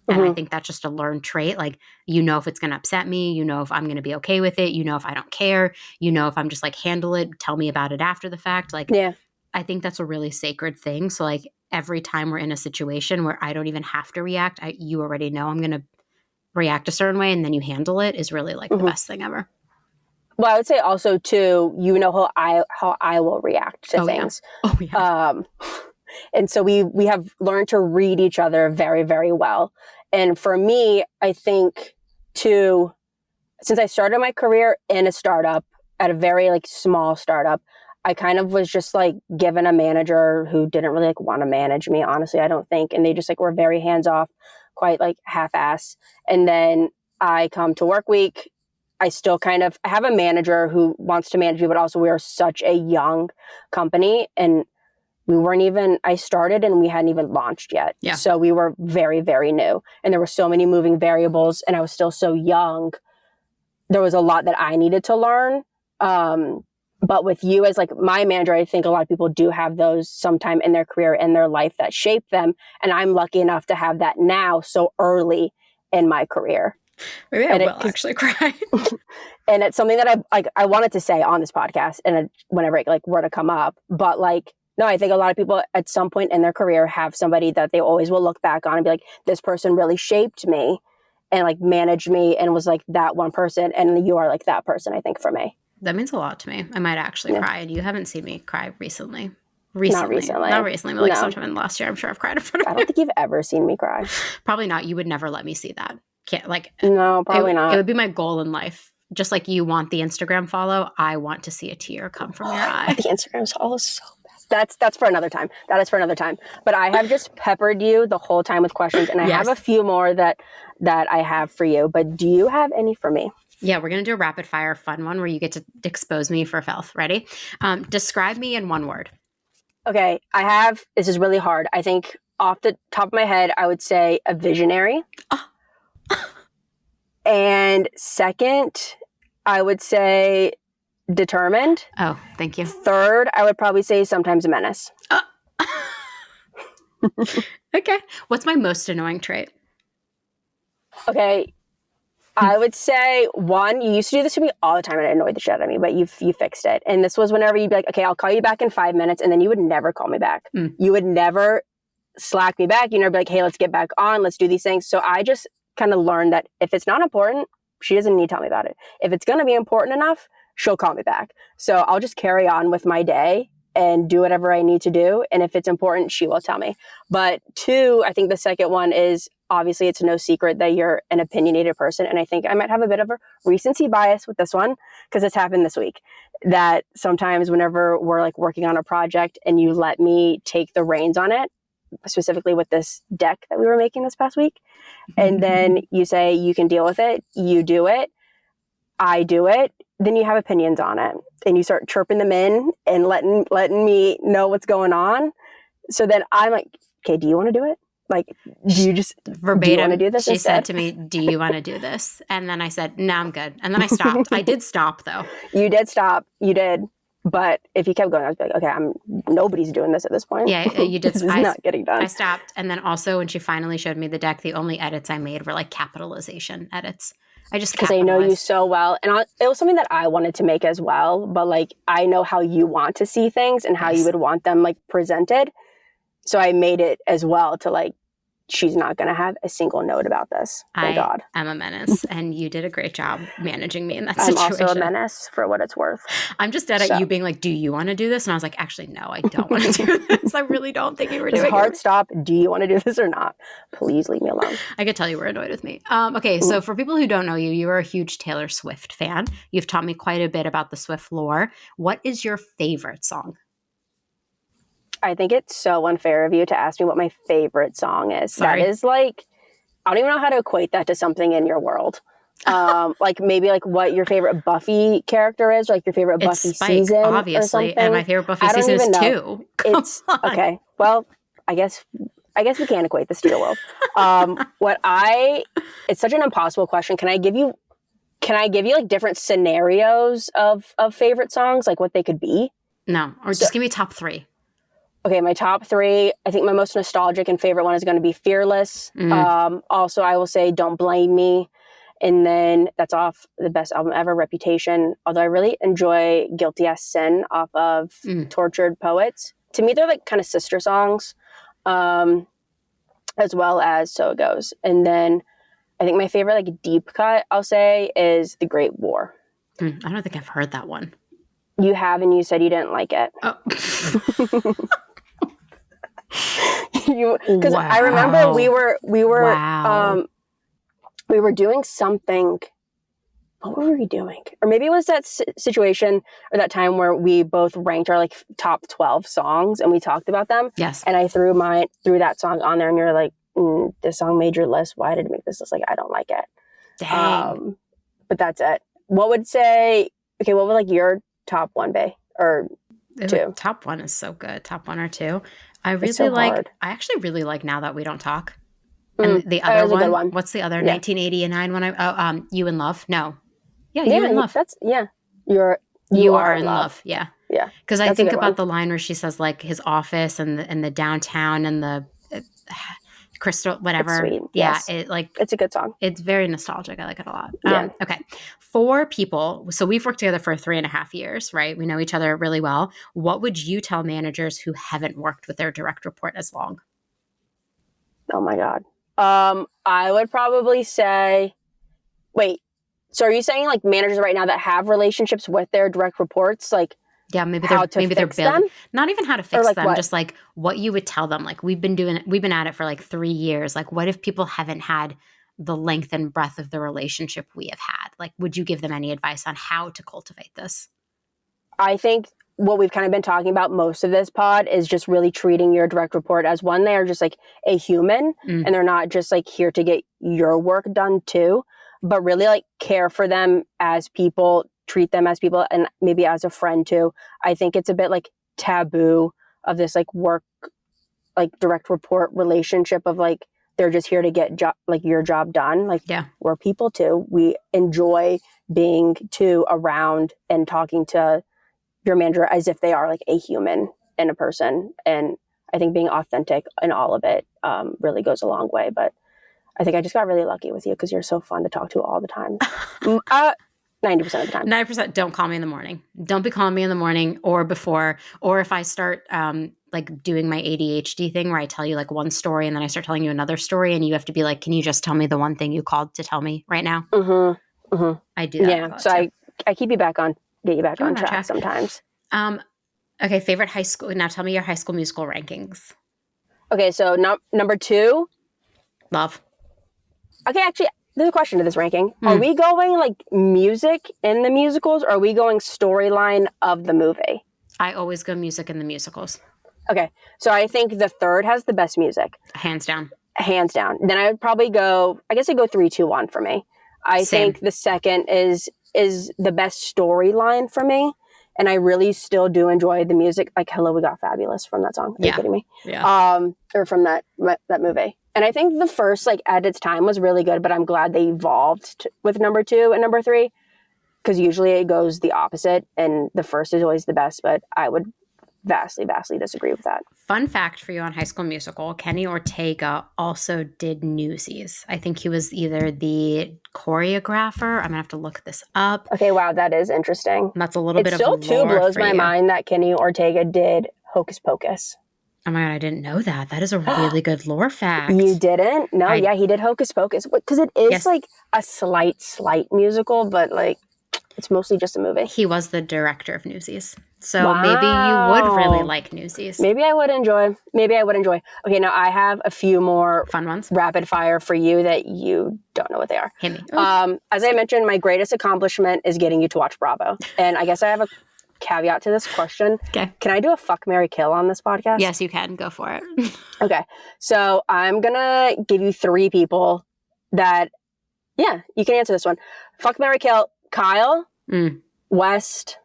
S2: And I think that's just a learned trait. Like, you know, if it's going to upset me, you know, if I'm going to be okay with it, you know, if I don't care, you know, if I'm just like, handle it, tell me about it after the fact. Like, I think that's a really sacred thing. So like every time we're in a situation where I don't even have to react, you already know I'm going to react a certain way and then you handle it is really like the best thing ever.
S3: Well, I would say also too, you know how I will react to things.
S2: Yeah. Oh yeah.
S3: And so we have learned to read each other very, very well. And for me, I think too, since I started my career in a startup, at a very like small startup, I kind of was just like given a manager who didn't really like want to manage me, honestly, I don't think. And they just like were very hands off, quite like half-ass. And then I come to work week. I have a manager who wants to manage me, but also we are such a young company and I started and we hadn't even launched yet.
S2: Yeah.
S3: So we were very, very new and there were so many moving variables and I was still so young. There was a lot that I needed to learn. But with you as like my manager, I think a lot of people do have those sometime in their career, in their life that shape them. And I'm lucky enough to have that now so early in my career.
S2: Maybe I will actually cry.
S3: And it's something that I wanted to say on this podcast and whenever it like were to come up, but like, no, I think a lot of people at some point in their career have somebody that they always will look back on and be like, this person really shaped me and like managed me and was like that one person. And you are like that person, I think, for me.
S2: That means a lot to me. I might actually cry. And you haven't seen me cry recently.
S3: Not recently.
S2: But like sometime in the last year, I'm sure I've cried in front of you.
S3: I don't think you've ever seen me cry.
S2: Probably not. You would never let me see that.
S3: No, probably not.
S2: It would be my goal in life. Just like you want the Instagram follow, I want to see a tear come from your eye.
S3: The Instagram follow is so bad. That's for another time. That is for another time. But I have just peppered you the whole time with questions, and I have a few more that I have for you. But do you have any for me?
S2: Yeah, we're going to do a rapid fire fun one where you get to expose me for filth. Ready? Describe me in one word.
S3: Okay, this is really hard. I think off the top of my head, I would say a visionary. And second, I would say determined.
S2: Oh, thank you.
S3: Third, I would probably say sometimes a menace.
S2: Okay. What's my most annoying trait?
S3: Okay. I would say one, you used to do this to me all the time and it annoyed the shit out of me, but you fixed it. And this was whenever you'd be like, okay, I'll call you back in 5 minutes. And then you would never call me back. You would never slack me back. You know, be like, hey, let's get back on. Let's do these things. So I just kind of learned that if it's not important, she doesn't need to tell me about it. If it's going to be important enough, she'll call me back. So I'll just carry on with my day and do whatever I need to do. And if it's important, she will tell me. But two, I think the second one is obviously it's no secret that you're an opinionated person. And I think I might have a bit of a recency bias with this one because it's happened this week that sometimes whenever we're like working on a project and you let me take the reins on it, specifically with this deck that we were making this past week, and then you say you can deal with it, you do it. I do it, then you have opinions on it and you start chirping them in and letting me know what's going on. So then I'm like, okay, do you want to do it? Like, do you
S2: verbatim,
S3: want to do this
S2: she
S3: instead?
S2: said to me, do you want to do this? And then I said, no, I'm good. And then I stopped. I did stop though.
S3: You did stop. You did. But if you kept going, I was like, okay, nobody's doing this at this point.
S2: Yeah, you did.
S3: This is not getting done.
S2: I stopped. And then also when she finally showed me the deck, the only edits I made were like capitalization edits. Because
S3: I know you so well. And it was something that I wanted to make as well. But like, I know how you want to see things and how you would want them like presented. So I made it as well to like, she's not going to have a single note about this. Thank God.
S2: I'm a menace, and you did a great job managing me in that situation.
S3: I'm also a menace for what it's worth.
S2: I'm just dead at you being like, do you want to do this? And I was like, actually, no, I don't want to do this. I really don't think you were doing it.
S3: Hard stop. Do you want to do this or not? Please leave me alone.
S2: I could tell you were annoyed with me. Okay, so for people who don't know you, you are a huge Taylor Swift fan. You've taught me quite a bit about the Swift lore. What is your favorite song?
S3: I think it's so unfair of you to ask me what my favorite song is.
S2: Sorry.
S3: That is like, I don't even know how to equate that to something in your world. Like maybe like what your favorite Buffy character is, or like your favorite Buffy season,
S2: obviously,
S3: or something.
S2: and my favorite Buffy season is 2.
S3: It's okay. Well, I guess we can't equate this to your world. It's such an impossible question. Can I give you like different scenarios of favorite songs, like what they could be?
S2: No, or just give me top 3.
S3: Okay, my top 3, I think my most nostalgic and favorite one is going to be Fearless. Also, I will say Don't Blame Me. And then that's off the best album ever, Reputation. Although I really enjoy Guilty as Sin off of Tortured Poets. To me, they're like kind of sister songs, as well as So It Goes. And then I think my favorite like deep cut, I'll say, is The Great War.
S2: I don't think I've heard that one.
S3: You have, and you said you didn't like it.
S2: Oh.
S3: Because I remember we were doing something. What were we doing? Or maybe it was that situation or that time where we both ranked our like top 12 songs and we talked about them.
S2: Yes.
S3: And I threw that song on there, and you're like, this song made your list. Why did it make this list? Like, I don't like it.
S2: Dang.
S3: But that's it. What would like your top one be? Or 2?
S2: Top 1 is so good. Top 1 or 2. I actually really like Now That We Don't Talk. And the other one, what's the other 1989 one? You in Love? No. Yeah, You in Love.
S3: You are in love.
S2: Yeah.
S3: Yeah.
S2: Because I think about the line where she says like his office and the downtown and the crystal, whatever.
S3: It's sweet.
S2: Yeah.
S3: Yes. It's a good song.
S2: It's very nostalgic. I like it a lot.
S3: Yeah.
S2: Okay. For people, so we've worked together for 3.5 years, right? We know each other really well. What would you tell managers who haven't worked with their direct report as long?
S3: Oh my God. I would probably say, wait, so are you saying like managers right now that have relationships with their direct reports, like,
S2: yeah, maybe they're building, not even how to fix them, just like what you would tell them. Like we've been at it for like 3 years. Like what if people haven't had the length and breadth of the relationship we have had? Like, would you give them any advice on how to cultivate this?
S3: I think what we've kind of been talking about most of this pod is just really treating your direct report as one. They are just like a human and they're not just like here to get your work done too, but really like care for them as people, treat them as people, and maybe as a friend too. I think it's a bit like taboo of this like work, like direct report relationship of like, they're just here to get your job done. Like, yeah, we're people too. We enjoy being too around and talking to your manager as if they are like a human and a person. And I think being authentic in all of it really goes a long way. But I think I just got really lucky with you because you're so fun to talk to all the time. 90% of the time.
S2: 90%. Don't call me in the morning. Don't be calling me in the morning or before, or if I start like doing my ADHD thing where I tell you like one story and then I start telling you another story and you have to be like, can you just tell me the one thing you called to tell me right now?
S3: Mm-hmm. Mm-hmm.
S2: I do that.
S3: Yeah. So I keep you back on, get you back on track sometimes.
S2: Okay. Favorite high school. Now tell me your High School Musical rankings.
S3: Okay. So number 2.
S2: Love.
S3: Okay. Actually, there's a question to this ranking. Are we going like music in the musicals or are we going storyline of the movie?
S2: I always go music in the musicals.
S3: Okay. So I think the 3rd has the best music.
S2: Hands down.
S3: Hands down. Then I would probably go, I guess I'd go 3, 2, 1 for me. I think the 2nd is is the best storyline for me. And I really still do enjoy the music. Like, Hello, We Got Fabulous from that song. Are you kidding me?
S2: Yeah.
S3: Or from that movie. And I think the first, like, at its time was really good, but I'm glad they evolved with number 2 and number 3. Because usually it goes the opposite, and the first is always the best, but I would vastly disagree with that.
S2: Fun fact for you on High School Musical, Kenny Ortega also did Newsies. I think he was either the choreographer. I'm going to have to look this up.
S3: Okay, wow, that is interesting.
S2: That's a little bit of
S3: lore. It still too blows my
S2: you.
S3: mind that Kenny Ortega did Hocus Pocus.
S2: Oh my God, I didn't know that. That is a really good lore fact.
S3: You didn't? No, yeah, he did Hocus Pocus. Because it is like a slight musical, but like it's mostly just a movie.
S2: He was the director of Newsies. So maybe you would really like Newsies.
S3: Maybe I would enjoy. Okay, now I have a few more
S2: fun ones.
S3: Rapid fire for you that you don't know what they are.
S2: Hit me.
S3: As I mentioned, my greatest accomplishment is getting you to watch Bravo. And I guess I have a caveat to this question.
S2: Okay.
S3: Can I do a fuck, marry, kill on this podcast?
S2: Yes, you can. Go for it.
S3: Okay. So I'm going to give you 3 people that, yeah, you can answer this one. Fuck, marry, kill, Kyle, West,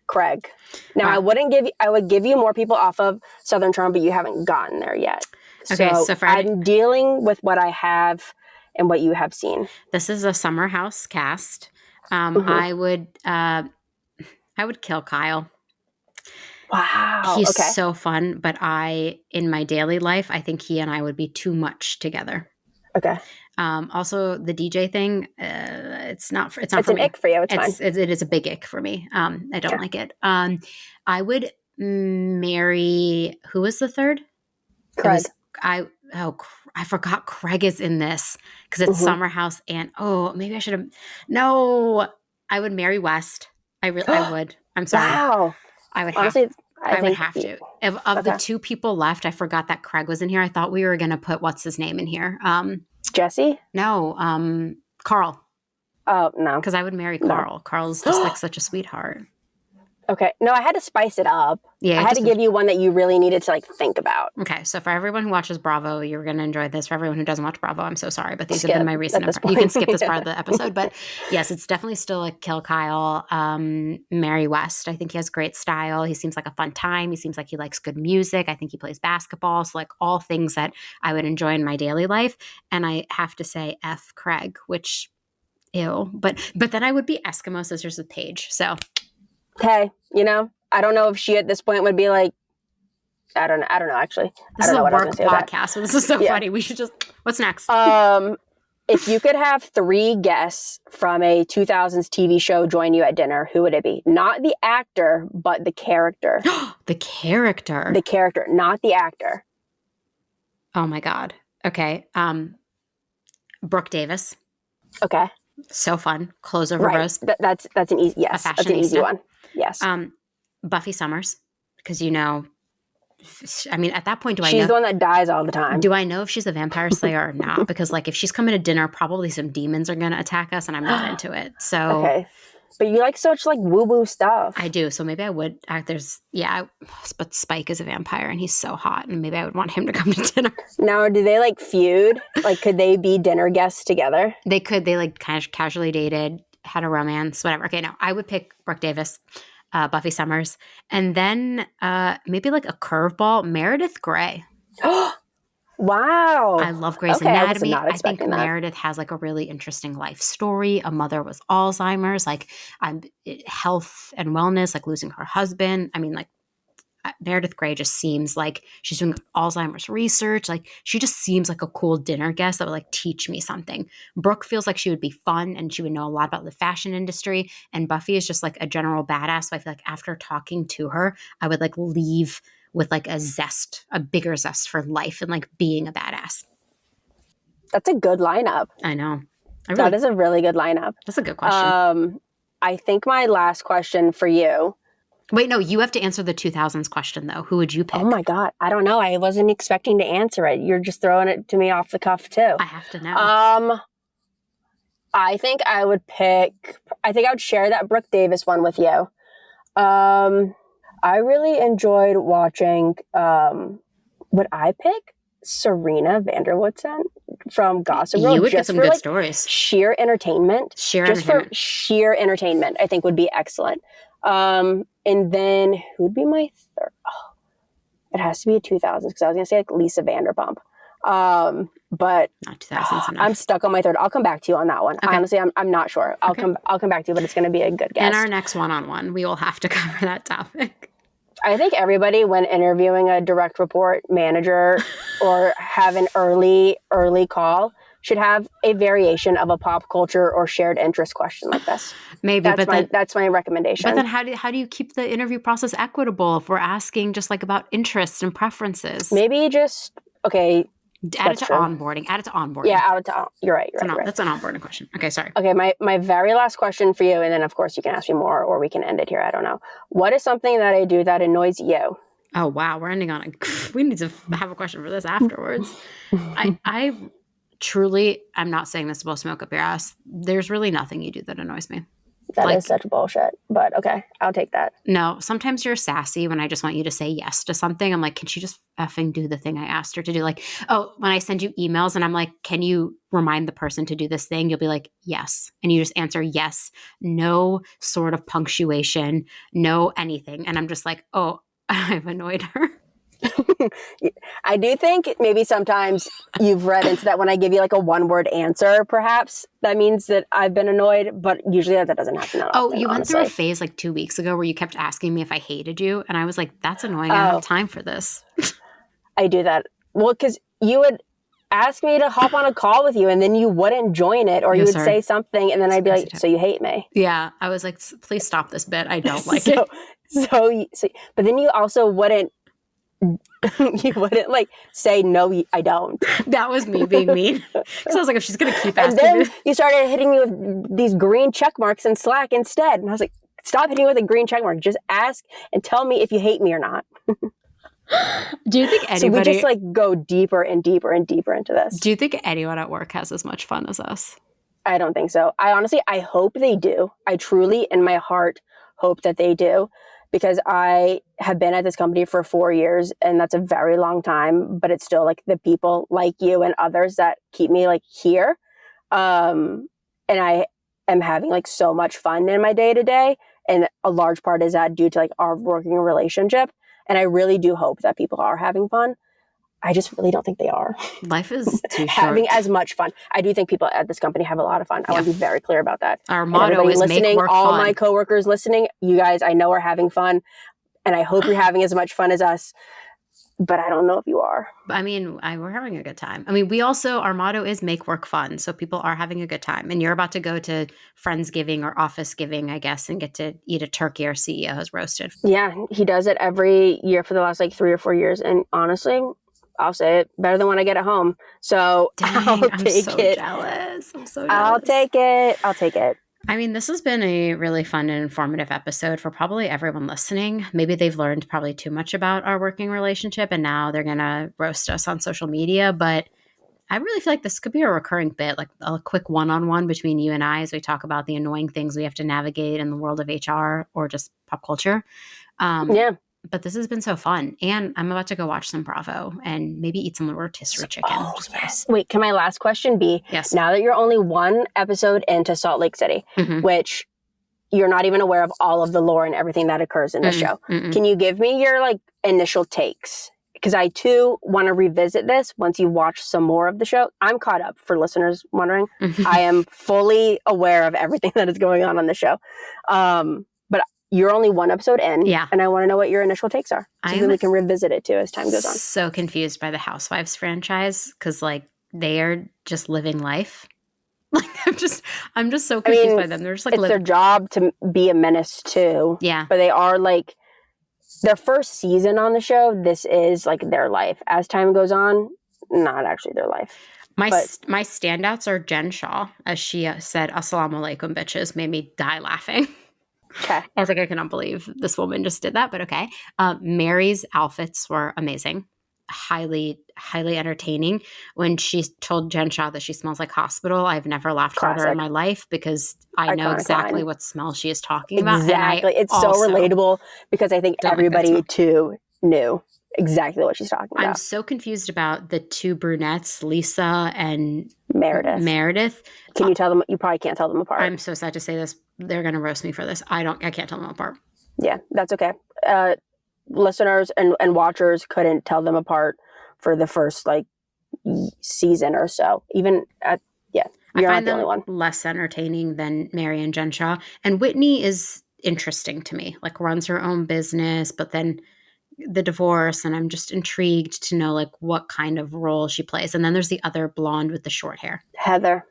S3: Craig. Now, I would give you more people off of Southern Charm, but you haven't gotten there yet.
S2: Okay, so
S3: I'm dealing with what I have and what you have seen.
S2: This is a Summer House cast. I would kill Kyle.
S3: Wow.
S2: He's so fun, but in my daily life, I think he and I would be too much together.
S3: Okay.
S2: Also, the DJ thing, it's not for me.
S3: It's an ick for you. It's fine.
S2: It is a big ick for me. I don't like it. I would marry, who was the third?
S3: Craig.
S2: I forgot Craig is in this because it's Summer House and maybe I should have. No, I would marry West. I would. I'm sorry.
S3: Wow.
S2: I would
S3: honestly.
S2: I would have to. Of the 2 people left, I forgot that Craig was in here. I thought we were going to put what's his name in here.
S3: Jesse?
S2: No, Carl.
S3: Oh, no.
S2: Because I would marry Carl. Carl's just like such a sweetheart.
S3: Okay. No, I had to spice it up. Yeah, I had to give you one that you really needed to like think about.
S2: Okay. So for everyone who watches Bravo, you're going to enjoy this. For everyone who doesn't watch Bravo, I'm so sorry, but these have been my recent. You can skip this part of the episode, but yes, it's definitely still like kill Kyle, marry West. I think he has great style. He seems like a fun time. He seems like he likes good music. I think he plays basketball. So like all things that I would enjoy in my daily life. And I have to say F Craig, which ew, but then I would be Eskimo Sisters with Paige. So.
S3: Hey, I don't know if she at this point would be like, I don't know actually.
S2: This is a work podcast, so this is so funny. We should what's next?
S3: If you could have 3 guests from a 2000s TV show join you at dinner, who would it be? Not the actor, but the character.
S2: The character.
S3: The character, not the actor.
S2: Oh my God. Okay. Brooke Davis.
S3: Okay.
S2: So fun. Clothes over Rose.
S3: That's an easy, yes. That's an easy one. Yes.
S2: Buffy Summers, because at that point,
S3: she's the one that dies all the time.
S2: Do I know if she's a vampire slayer or not? Because like if she's coming to dinner, probably some demons are going to attack us, and I'm not into it. So
S3: okay. But you like such like woo-woo stuff.
S2: I do. So maybe I would act but Spike is a vampire and he's so hot, and maybe I would want him to come to dinner.
S3: Now, do they like feud? Like, could they be dinner guests together?
S2: They could. They like kind of casually dated, had a romance, whatever. Okay, no, I would pick Brooke Davis, Buffy Summers, and then maybe like a curveball, Meredith Grey.
S3: Wow.
S2: I love Grey's Anatomy.
S3: I
S2: think Meredith has like a really interesting life story. A mother with Alzheimer's, like health and wellness, like losing her husband. I mean, like Meredith Grey just seems like she's doing Alzheimer's research. Like she just seems like a cool dinner guest that would like teach me something. Brooke feels like she would be fun and she would know a lot about the fashion industry. And Buffy is just like a general badass. So I feel like after talking to her, I would like leave with like a bigger zest for life and like being a badass.
S3: That's a good lineup.
S2: I know.
S3: That is a really good lineup.
S2: That's a good question.
S3: I think my last question for you.
S2: Wait, no, you have to answer the 2000s question though. Who would you pick?
S3: Oh my God. I don't know. I wasn't expecting to answer it. You're just throwing it to me off the cuff too.
S2: I have to know.
S3: I think I would share that Brooke Davis one with you. I really enjoyed watching, would I pick Serena Vanderwoodson from Gossip Girl.
S2: You would get some good stories.
S3: Sheer entertainment. For sheer entertainment, I think would be excellent. And then who'd be my third? Oh, it has to be a 2000s because I was going to say like Lisa Vanderpump. But
S2: not 2000s enough.
S3: I'm stuck on my third. I'll come back to you on that one. Okay. Honestly, I'm not sure. I'll come back to you, but it's going to be a good guess.
S2: In our next one-on-one, we will have to cover that topic.
S3: I think everybody, when interviewing a direct report manager or have an early call, should have a variation of a pop culture or shared interest question like this.
S2: Maybe,
S3: that's my recommendation.
S2: But then how do you keep the interview process equitable if we're asking just like about interests and preferences?
S3: Maybe just, okay.
S2: Add it to onboarding.
S3: Yeah, you're right.
S2: That's an onboarding question. Okay, sorry.
S3: Okay, my very last question for you, and then of course you can ask me more or we can end it here. I don't know. What is something that I do that annoys you?
S2: Oh, wow. We're ending on we need to have a question for this afterwards. I truly, I'm not saying this to blow smoke up your ass. There's really nothing you do that annoys me.
S3: That is such bullshit, but okay, I'll take that.
S2: No, sometimes you're sassy when I just want you to say yes to something. I'm like, can she just effing do the thing I asked her to do? Like, oh, when I send you emails and I'm like, can you remind the person to do this thing? You'll be like, yes. And you just answer yes, no sort of punctuation, no anything. And I'm just like, oh, I've annoyed her.
S3: I do think maybe sometimes you've read into that when I give you like a one-word answer, perhaps that means that I've been annoyed, but usually that doesn't happen that often.
S2: You went through a phase like 2 weeks ago where you kept asking me if I hated you, and I was like, that's annoying. I don't have time for this. I
S3: do that. Well, because you would ask me to hop on a call with you and then you wouldn't join it, or you would say something and then I'd be like, so you hate me?
S2: Yeah. I was like, please stop this bit. I don't like it.
S3: But then you also wouldn't like say, no, I don't.
S2: That was me being mean. Because I was like, if she's going to keep asking
S3: and then you started hitting me with these green check marks in Slack instead. And I was like, stop hitting me with a green check mark. Just ask and tell me if you hate me or not.
S2: Do you think anybody... So
S3: we just like go deeper and deeper and deeper into this.
S2: Do you think anyone at work has as much fun as us?
S3: I don't think so. I hope they do. I truly, in my heart, hope that they do. Because I have been at this company for 4 years and that's a very long time, but it's still like the people like you and others that keep me like here. And I am having like so much fun in my day to day. And a large part is that due to like our working relationship. And I really do hope that people are having fun. I just really don't think they are.
S2: Life is too short.
S3: Having as much fun. I do think people at this company have a lot of fun. I want to be very clear about that.
S2: Our motto is make work
S3: all
S2: fun.
S3: My coworkers listening, you guys, I know are having fun. And I hope you're having as much fun as us. But I don't know if you are.
S2: I mean, we're having a good time. I mean, our motto is make work fun. So people are having a good time. And you're about to go to Friendsgiving or Office Giving, I guess, and get to eat a turkey our CEO has roasted.
S3: Yeah, he does it every year for the last like 3 or 4 years. And honestly, I'll say it, better than when I get it home. So
S2: I'm so jealous.
S3: I'll take it.
S2: I mean, this has been a really fun and informative episode for probably everyone listening. Maybe they've learned probably too much about our working relationship and now they're going to roast us on social media. But I really feel like this could be a recurring bit, like a quick one-on-one between you and I as we talk about the annoying things we have to navigate in the world of HR or just pop culture.
S3: Yeah.
S2: But this has been so fun. And I'm about to go watch some Bravo and maybe eat some rotisserie chicken.
S3: Oh, yes. Wait, can my last question be,
S2: yes,
S3: now that you're only one episode into Salt Lake City, which you're not even aware of all of the lore and everything that occurs in the show, can you give me your like initial takes? Because I too want to revisit this once you watch some more of the show. I'm caught up, for listeners wondering. I am fully aware of everything that is going on the show. But you're only one episode in.
S2: Yeah.
S3: And I want to know what your initial takes are. So then we can revisit it too as time goes on.
S2: So confused by the Housewives franchise because like they are just living life. Like I'm just so confused by them. They're just like
S3: it's their job to be a menace too.
S2: Yeah.
S3: But they are like their first season on the show, this is like their life. As time goes on, not actually their life.
S2: My standouts are Jen Shaw, as she said, "Assalamu alaikum, bitches," made me die laughing.
S3: Okay.
S2: I was like, I cannot believe this woman just did that, but okay. Mary's outfits were amazing. Highly, highly entertaining. When she told Jen Shaw that she smells like hospital, I've never laughed harder in my life because I know exactly what smell she is talking about.
S3: Exactly. It's so relatable because I think everybody too knew exactly what she's talking about.
S2: I'm so confused about the two brunettes, Lisa and
S3: Meredith. Can you tell them? You probably can't tell them apart.
S2: I'm so sad to say this. They're going to roast me for this. I can't tell them apart.
S3: Yeah, that's okay. Listeners and watchers couldn't tell them apart for the first like season or so. Even you're not the only one.
S2: Less entertaining than Mary and Jen Shaw. And Whitney is interesting to me. Like runs her own business, but then the divorce, and I'm just intrigued to know like what kind of role she plays. And then there's the other blonde with the short hair,
S3: Heather.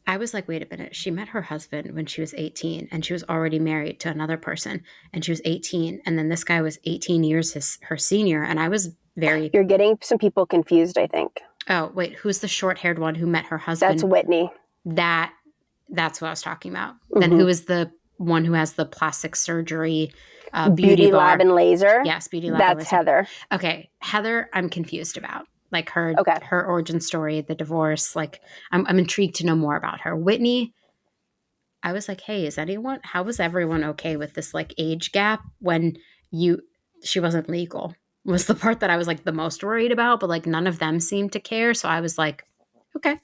S2: I was like, wait a minute. She met her husband when she was 18 and she was already married to another person and she was 18. And then this guy was 18 years her senior. And I was very...
S3: You're getting some people confused, I think.
S2: Oh, wait. Who's the short-haired one who met her husband?
S3: That's Whitney.
S2: That's what I was talking about. Mm-hmm. Then who is the one who has the plastic surgery beauty
S3: lab and laser?
S2: Yes, beauty lab and laser.
S3: That's Heather.
S2: Okay. Heather, I'm confused about. Like her origin story, the divorce. Like I'm intrigued to know more about her. Whitney, I was like, hey, how was everyone okay with this like age gap when she wasn't legal? Was the part that I was like the most worried about, but like none of them seemed to care. So I was like, okay.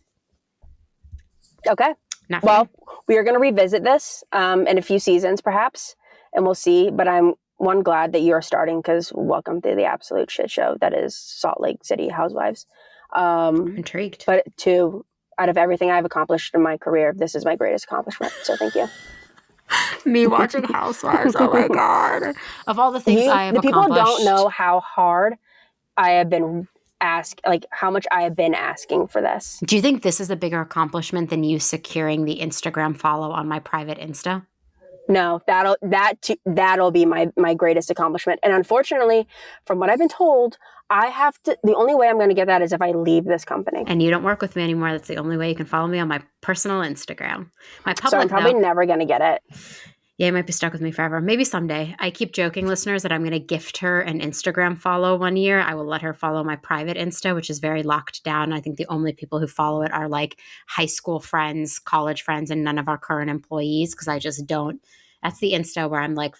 S2: Well, we are going to revisit this in a few seasons perhaps, and we'll see. But I'm glad that you're starting, because welcome to the absolute shit show that is Salt Lake City Housewives. I'm intrigued.
S3: But two, out of everything I've accomplished in my career, this is my greatest accomplishment. So thank you.
S2: Me watching Housewives. Oh my God. Of all the things I have accomplished.
S3: People don't know how hard I have been how much I have been asking for this.
S2: Do you think this is a bigger accomplishment than you securing the Instagram follow on my private Insta?
S3: No, that'll be my greatest accomplishment. And unfortunately, from what I've been told, the only way I'm going to get that is if I leave this company.
S2: And you don't work with me anymore. That's the only way you can follow me on my personal Instagram. My public,
S3: so I'm probably never going to get it.
S2: Yeah, you might be stuck with me forever. Maybe someday. I keep joking, listeners, that I'm going to gift her an Instagram follow one year. I will let her follow my private Insta, which is very locked down. I think the only people who follow it are like high school friends, college friends, and none of our current employees, because I just don't. That's the Insta where I'm like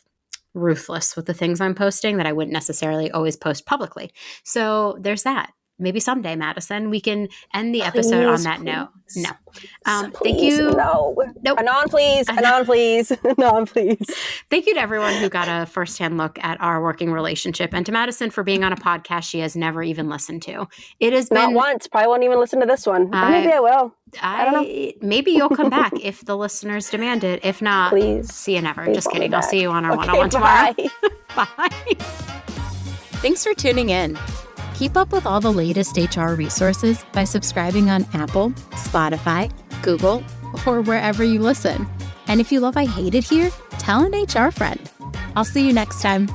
S2: ruthless with the things I'm posting that I wouldn't necessarily always post publicly. So there's that. Maybe someday, Madison, we can end the episode on that note. No. Thank you.
S3: No. Nope. Anon, please. Anon, please. Anon, please.
S2: Thank you to everyone who got a firsthand look at our working relationship, and to Madison for being on a podcast she has never even listened to. It has been...
S3: Not once. Probably won't even listen to this one. Maybe I will. I don't know.
S2: Maybe you'll come back if the listeners demand it. If not,
S3: please.
S2: See you never. Just kidding. I'll see you on our one-on-one tomorrow. Bye.
S1: Thanks for tuning in. Keep up with all the latest HR resources by subscribing on Apple, Spotify, Google, or wherever you listen. And if you love I Hate It Here, tell an HR friend. I'll see you next time.